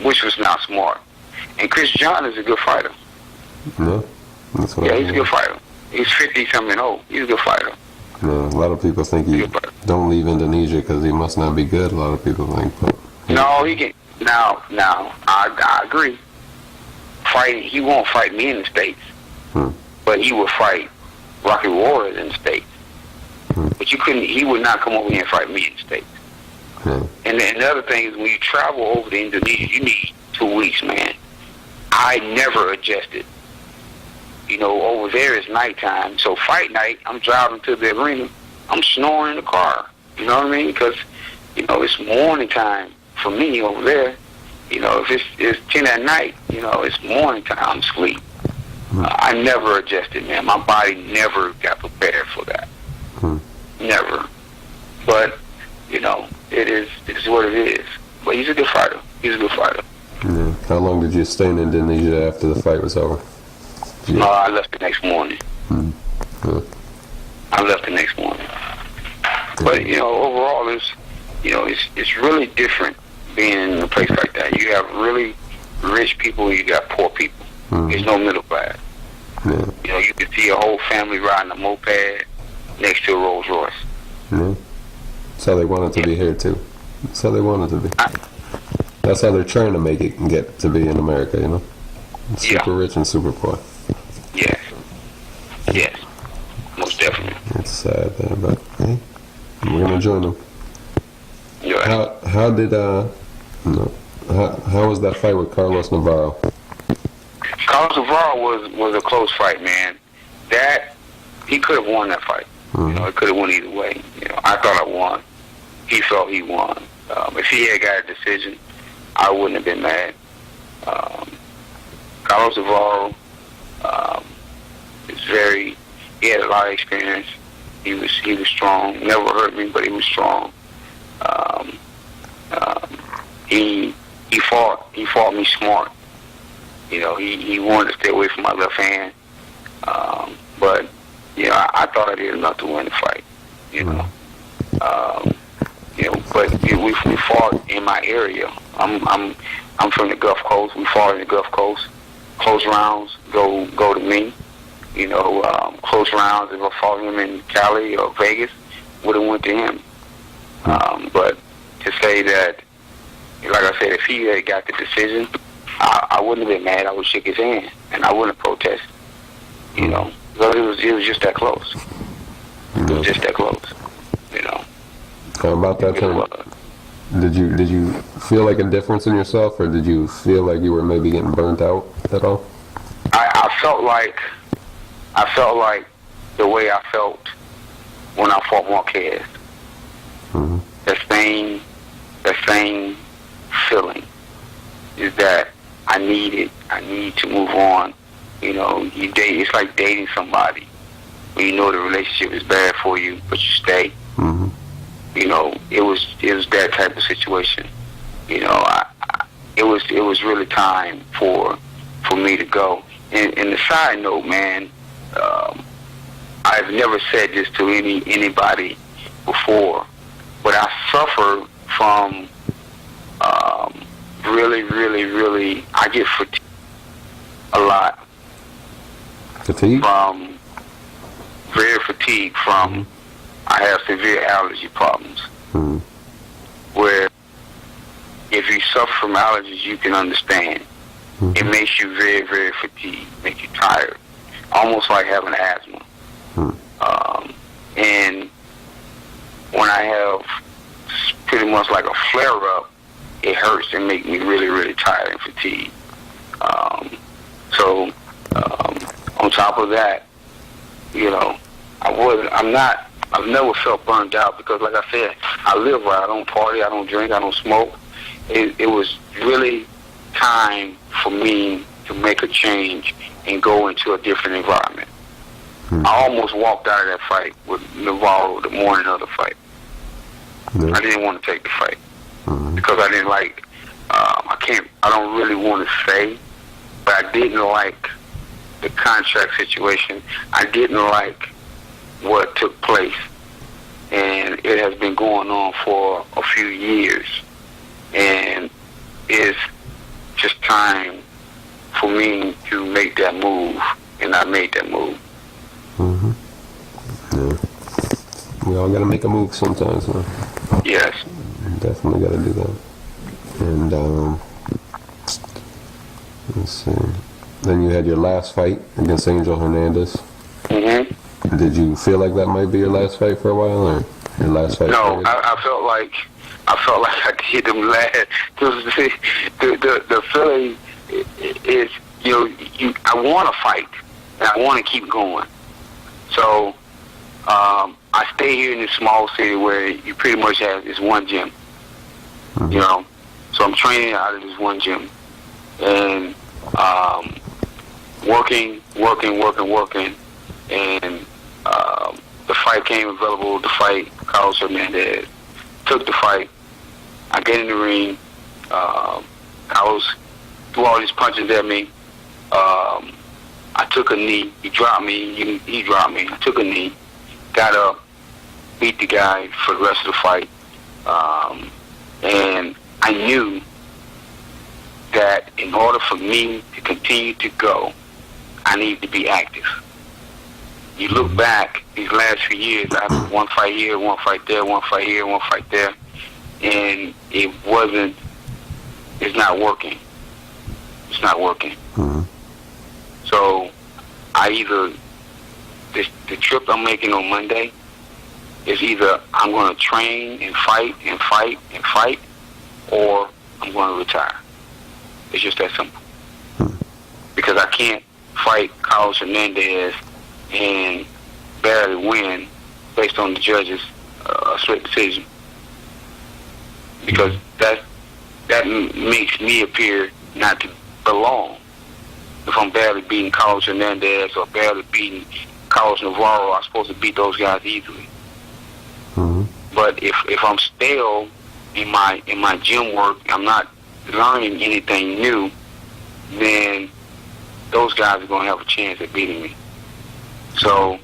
Which was not smart. And Chris John is a good fighter. Yeah, that's what he's a good fighter. He's 50-something old. He's a good fighter. Yeah, a lot of people think he don't leave Indonesia because he must not be good. A lot of people think, but no, he can. Now, I agree. Fighting, he won't fight me in the States, but he will fight Rocky Warriors in the States. But he would not come over here and fight me in the States. And then the other thing is when you travel over to Indonesia, you need 2 weeks, man. I never adjusted. Over there it's nighttime, so fight night, I'm driving to the arena, I'm snoring in the car. You know what I mean? Because, it's morning time for me over there. If it's 10 at night, it's morning time, I'm asleep. I never adjusted, man. My body never got prepared for that. Never. But, it's what it is. But he's a good fighter. He's a good fighter. Yeah. How long did you stay in Indonesia after the fight was over? I left the next morning. Yeah. I left the next morning. But, overall, it's really different being in a place like that. You have really rich people, you got poor people. There's no middle class. Yeah. You can see a whole family riding a moped next to a Rolls Royce. Yeah. That's how they want it to be here, too. That's how they want it to be. That's how they're trying to make it and get to be in America, Super rich and super poor. Yes. Most definitely. It's sad, but hey, we're gonna join them. Right. How was that fight with Carlos Navarro? Carlos Navarro was a close fight, man. That he could have won that fight. It could have won either way. I thought I won. He felt he won. If he had got a decision, I wouldn't have been mad. Carlos Navarro he had a lot of experience. He was strong. Never hurt me, but he was strong. He fought me smart. He wanted to stay away from my left hand. But I thought I did enough to win the fight. But we fought in my area. I'm from the Gulf Coast. We fought in the Gulf Coast. Close rounds go to me. Close rounds, if I fought him in Cali or Vegas, would have went to him. But to say that, like I said, if he had got the decision, I wouldn't have been mad. I would shake his hand, and I wouldn't have protested. Because it was just that close. It was just that close. How about that time? Did you feel like a difference in yourself, or did you feel like you were maybe getting burnt out at all? I felt like the way I felt when I fought Marquez. The same feeling is that I need to move on. It's like dating somebody. When you know the relationship is bad for you, but you stay. It was that type of situation. It was really time for me to go. And the side note, man, I've never said this to anybody before, but I suffer from really, I get fatigued a lot. Fatigue? Very fatigued from, I have severe allergy problems. Mm-hmm. Where if you suffer from allergies, you can understand. Mm-hmm. It makes you very, very fatigued, makes you tired, almost like having asthma. Mm-hmm. And when I have pretty much like a flare-up, it hurts and makes me really, really tired and fatigued. So on top of that, you know, I've never felt burned out because, like I said, I live right. I don't party, I don't drink, I don't smoke. It was really time for me to make a change and go into a different environment. Hmm. I almost walked out of that fight with Navarro the morning of the fight. Yeah. I didn't want to take the fight because I didn't like, I don't really want to say, but I didn't like the contract situation. I didn't like what took place, and it has been going on for a few years, and it's just time for me to make that move, and I made that move. Mm-hmm. Yeah. We all got to make a move sometimes, huh? Yes. Definitely got to do that. And let's see. Then you had your last fight against Angel Hernandez. Mm-hmm. Did you feel like that might be your last fight for a while, or your last fight? No, I felt like I did them last. The feeling is, I want to fight, and I want to keep going. So I stay here in this small city where you pretty much have this one gym. Mm-hmm. You know, so I'm training out of this one gym, and working, and the fight came available to fight Carlos Hernandez. Took the fight. I get in the ring. Carlos threw all these punches at me. I took a knee. He dropped me. He dropped me. I took a knee. Got up. Beat the guy for the rest of the fight. And I knew that in order for me to continue to go, I need to be active. You look back these last few years, I had one fight here, one fight there, one fight here, one fight there, and it's not working. It's not working. Mm-hmm. So the trip I'm making on Monday is either I'm going to train and fight and fight and fight, or I'm going to retire. It's just that simple. Because I can't fight Carlos Hernandez and barely win based on the judges' split decision. Because that makes me appear not to belong. If I'm barely beating Carlos Hernandez or barely beating Carlos Navarro, I'm supposed to beat those guys easily. Mm-hmm. But if I'm stale in my gym work, I'm not learning anything new, then those guys are going to have a chance at beating me. So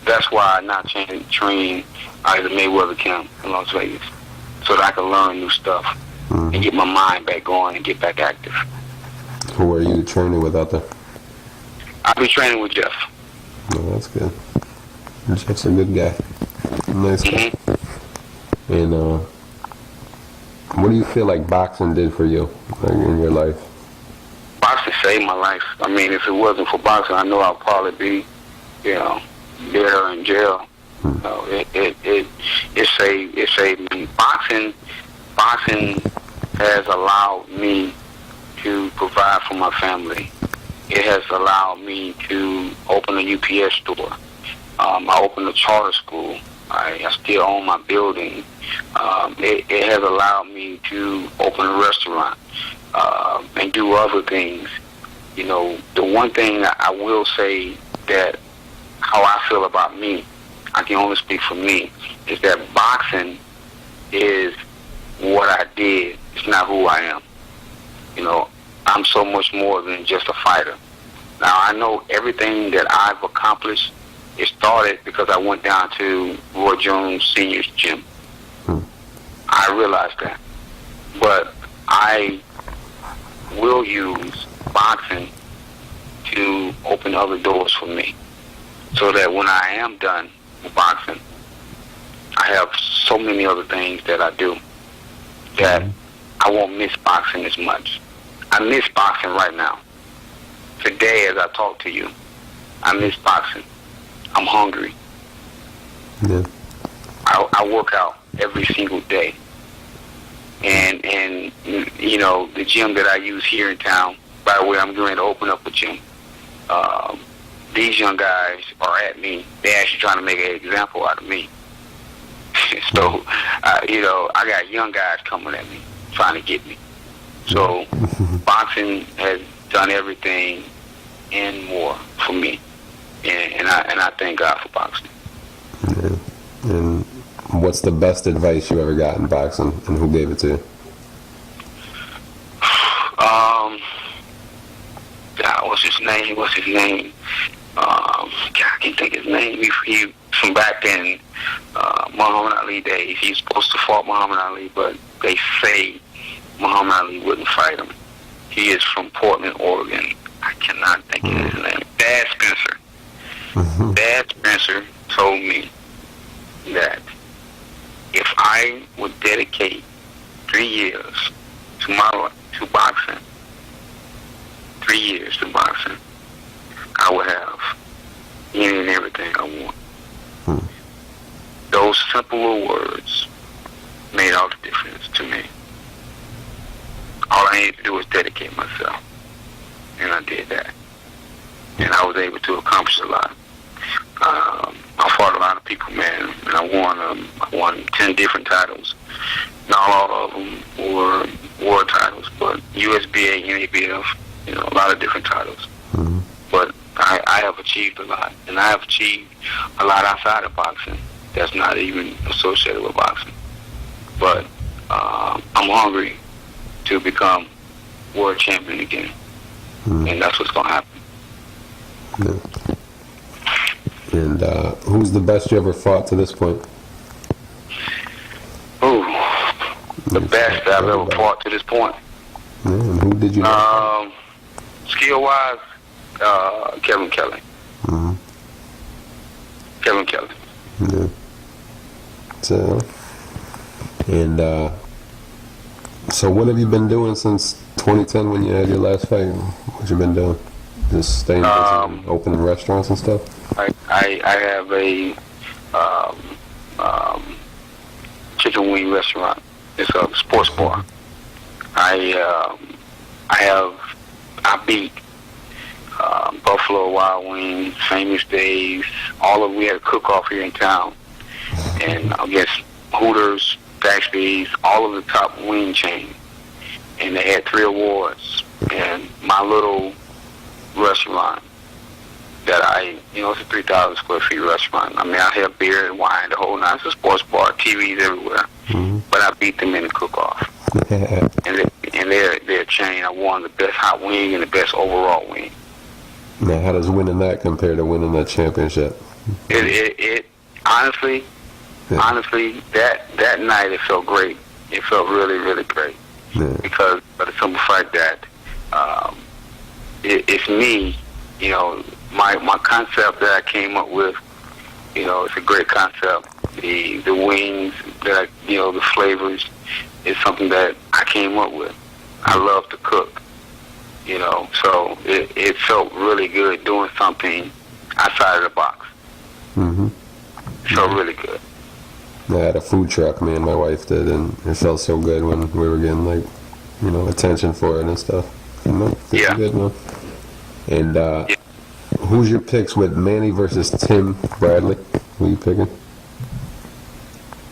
that's why I not train out of the Mayweather camp in Las Vegas, so that I can learn new stuff and get my mind back going and get back active. Who are you training with out there? I'll be training with Jeff. Oh, that's good. Jeff's a good guy. Nice guy. Mm-hmm. And what do you feel like boxing did for you, like, in your life? Boxing saved my life. I mean, if it wasn't for boxing, I know I'd probably be, there in jail. It saved me. Boxing has allowed me to provide for my family. It has allowed me to open a UPS store. I opened a charter school. I still own my building. It has allowed me to open a restaurant and do other things. The one thing I will say that how I feel about me, I can only speak for me, is that boxing is what I did. It's not who I am. I'm so much more than just a fighter. Now, I know everything that I've accomplished, it started because I went down to Roy Jones Sr.'s gym. I realized that. But I will use boxing to open other doors for me, so that when I am done with boxing, I have so many other things that I do that I won't miss boxing as much. I miss boxing right now. Today, as I talk to you, I miss boxing. I'm hungry. Yeah. I work out every single day. And you know, the gym that I use here in town, by the way, I'm going to open up a gym. These young guys are at me. They're actually trying to make an example out of me. So, you know, I got young guys coming at me, trying to get me. So, boxing has done everything and more for me. And I thank God for boxing. Yeah. And what's the best advice you ever got in boxing, and who gave it to you? God, what's his name? God, I can't think of his name. He from back in Muhammad Ali days. He's supposed to fight Muhammad Ali, but they say Muhammad Ali wouldn't fight him. He is from Portland, Oregon. I cannot think of his name. Dad Spencer. Dad Spencer told me that if I would dedicate 3 years to my life, to boxing, 3 years to boxing, I would have any and everything I want. Those simple little words made all the difference to me. All I needed to do was dedicate myself, and I did that, and I was able to accomplish a lot. I fought a lot of people, man, and I won 10 different titles. Not all of them were world titles, but USBA, NABF, you know, a lot of different titles. But I have achieved a lot, and I have achieved a lot outside of boxing that's not even associated with boxing. But I'm hungry to become world champion again, and that's what's going to happen. Yeah. And who's the best you ever fought to this point? Ooh, the best I've ever fought to this point. Yeah, and who did you skill-wise, Kevin Kelly. Kevin Kelly. Yeah. So, and so what have you been doing since 2010 when you had your last fight? What you been doing? Just staying busy, opening restaurants and stuff? I have a chicken wing restaurant. It's a sports bar. I beat Buffalo Wild Wings, Famous Days, we had a cook-off here in town, and I guess Hooters, Zaxby's, all of the top wing chains, and they had 3 awards. And my little restaurant that it's a 3,000 square feet restaurant. I mean, I have beer and wine, the whole nine. It's a sports bar, TVs everywhere. But I beat them in the cook-off. And their chain, I won the best hot wing and the best overall wing. Now, how does winning that compare to winning that championship? It honestly, that night it felt great. It felt really, really great. Yeah. Because for the simple fact that it's me, you know, my concept that I came up with, you know, it's a great concept. The wings, the flavors is something that I came up with. I love to cook, you know, so it felt really good doing something outside of the box. It felt really good. I had a food truck, me and my wife did, and it felt so good when we were getting, like, you know, attention for it and stuff. You know, it's good, man. And who's your picks with Manny versus Tim Bradley? Who are you picking?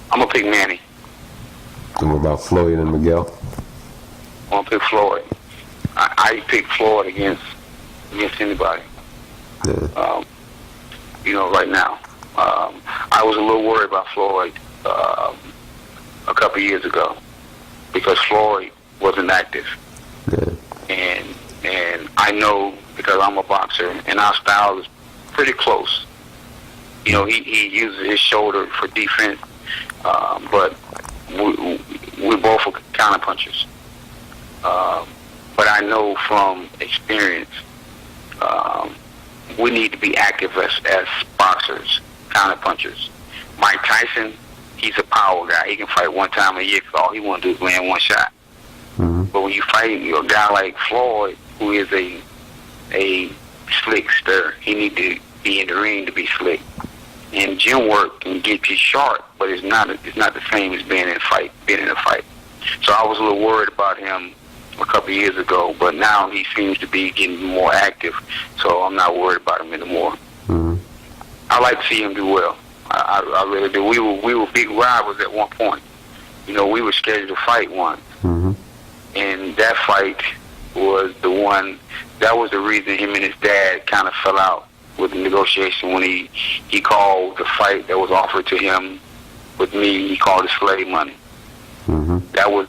I'm going to pick Manny. And what about Floyd and Miguel? I'm going to pick Floyd. I pick Floyd against anybody. Yeah. You know, right now. I was a little worried about Floyd a couple years ago because Floyd wasn't active. Yeah. And I know because I'm a boxer and our style is pretty close. You know, he uses his shoulder for defense, but we both are counter punchers. But I know from experience, we need to be active as boxers, counter punchers. Mike Tyson, he's a power guy. He can fight one time a year because all he want to do is land one shot. Mm-hmm. But when you fight a guy like Floyd, who is a slickster, he need to be in the ring to be slick. And gym work can get you sharp, but it's not the same as being in a fight. So I was a little worried about him a couple of years ago, but now he seems to be getting more active, so I'm not worried about him anymore. Mm-hmm. I like to see him do well. I really do. We were big rivals at one point. You know, we were scheduled to fight once, Mm-hmm. and that fight was the one. That was the reason him and his dad kind of fell out with the negotiation when he called the fight that was offered to him with me. He called it slave money. Mm-hmm. That was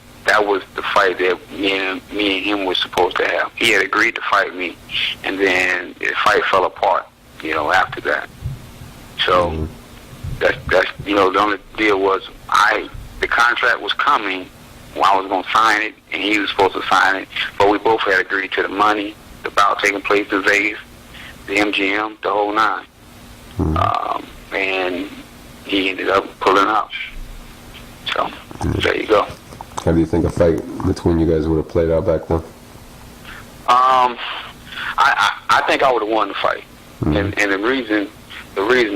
the fight that me and him were supposed to have. He had agreed to fight me, and then the fight fell apart. You know, after that. So Mm-hmm. that's the only deal was the contract was coming. Well, I was going to sign it, and he was supposed to sign it, but we both had agreed to the money, the bout taking place in Vegas, the MGM, the whole nine. Mm-hmm. And he ended up pulling out. So there you go. How do you think a fight between you guys would have played out back then? I think I would have won the fight, Mm-hmm. and the reason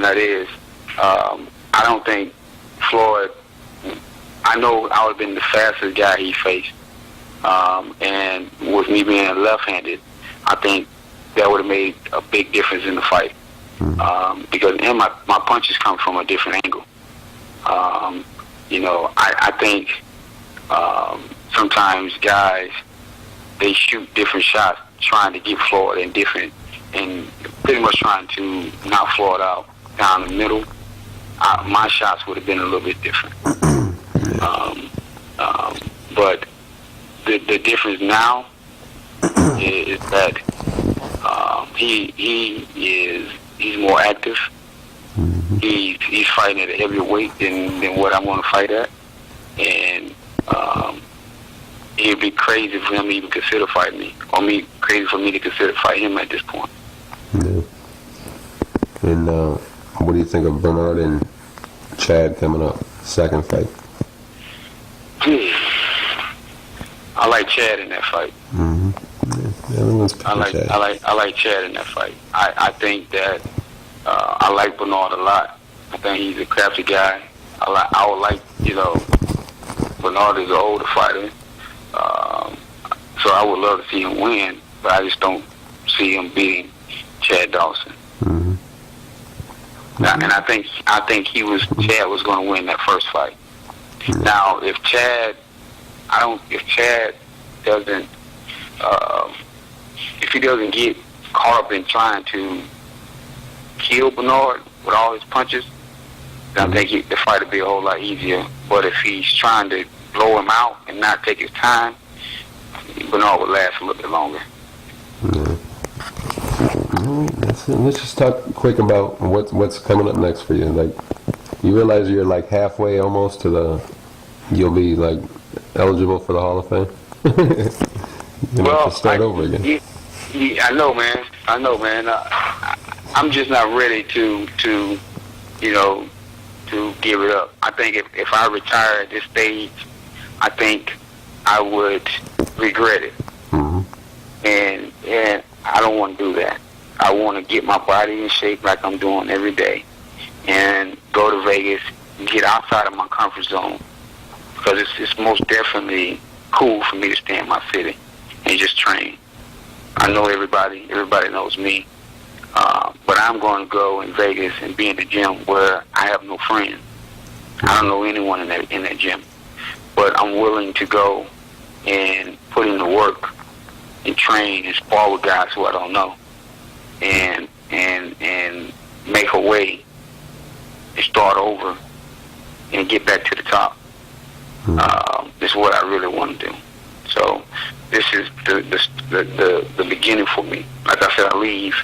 that is, I don't think Floyd. I know I would have been the fastest guy he faced, and with me being left-handed, I think that would have made a big difference in the fight. Mm-hmm. Because my punches come from a different angle. I think sometimes guys, they shoot different shots trying to get Floyd and pretty much trying to knock Floyd out down the middle. My shots would have been a little bit different. But the difference now is that he's more active. Mm-hmm. He's fighting at a heavier weight than what I'm going to fight at, and it'd be crazy for him to even consider fighting me, or crazy for me to consider fighting him at this point. Yeah. And what do you think of Bernard and Chad coming up, second fight? I like Chad in that fight. Mm-hmm. Yeah, everyone's picking Chad. I like Chad in that fight. I think that I like Bernard a lot. I think he's a crafty guy. I would like, Bernard is an older fighter, so I would love to see him win, but I just don't see him beating Chad Dawson. Mm-hmm. And I think Chad was going to win that first fight. Mm-hmm. Now, if Chad doesn't, if he doesn't get caught up in trying to kill Bernard with all his punches, then I think the fight would be a whole lot easier. But if he's trying to blow him out and not take his time, Bernard would last a little bit longer. Yeah. All right, that's it. Let's just talk quick about what's coming up next for you. Like, you realize you're like halfway almost to you'll be like eligible for the Hall of Fame. You have to start over again. I know, man. I'm just not ready to give it up. I think if I retire at this stage, I think I would regret it. Mm-hmm. And I don't want to do that. I want to get my body in shape like I'm doing every day, and go to Vegas, get outside of my comfort zone, because it's most definitely cool for me to stay in my city and just train. I know everybody knows me, but I'm going to go in Vegas and be in the gym where I have no friends. I don't know anyone in that gym, but I'm willing to go and put in the work and train and spar with guys who I don't know, and make a way and start over and get back to the top. This is what I really want to do. So this is the beginning for me. Like I said, I leave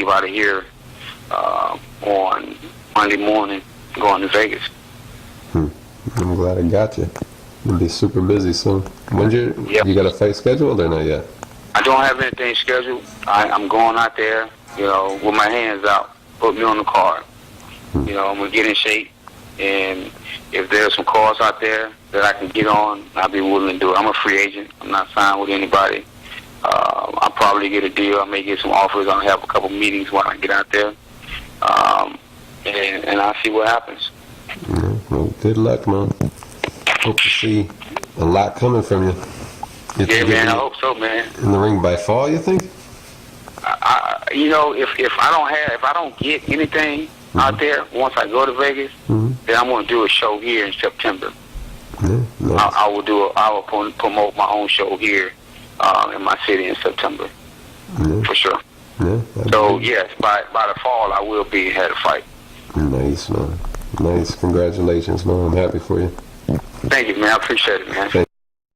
out of here on Monday morning, going to Vegas. I'm glad I got you. You'll be super busy soon. When's you got a fight scheduled or not yet? I don't have anything scheduled. I'm going out there, with my hands out. Put me on the card. I'm going to get in shape. And if there's some calls out there that I can get on, I'll be willing to do it. I'm a free agent. I'm not signed with anybody. I'll probably get a deal. I may get some offers. I'll have a couple meetings when I get out there. And I'll see what happens. Yeah, well, good luck, man. Hope to see a lot coming from you. Yeah, man, I hope so, man. In the ring by fall, you think? If I don't get anything out there once I go to Vegas, then I'm going to do a show here in September. Yeah, nice. I will promote my own show here in my city in September, for sure. Yeah. So yes, by the fall I will be had a fight. Nice, man. Nice. Congratulations, man. I'm happy for you. Thank you, man. I appreciate it, man.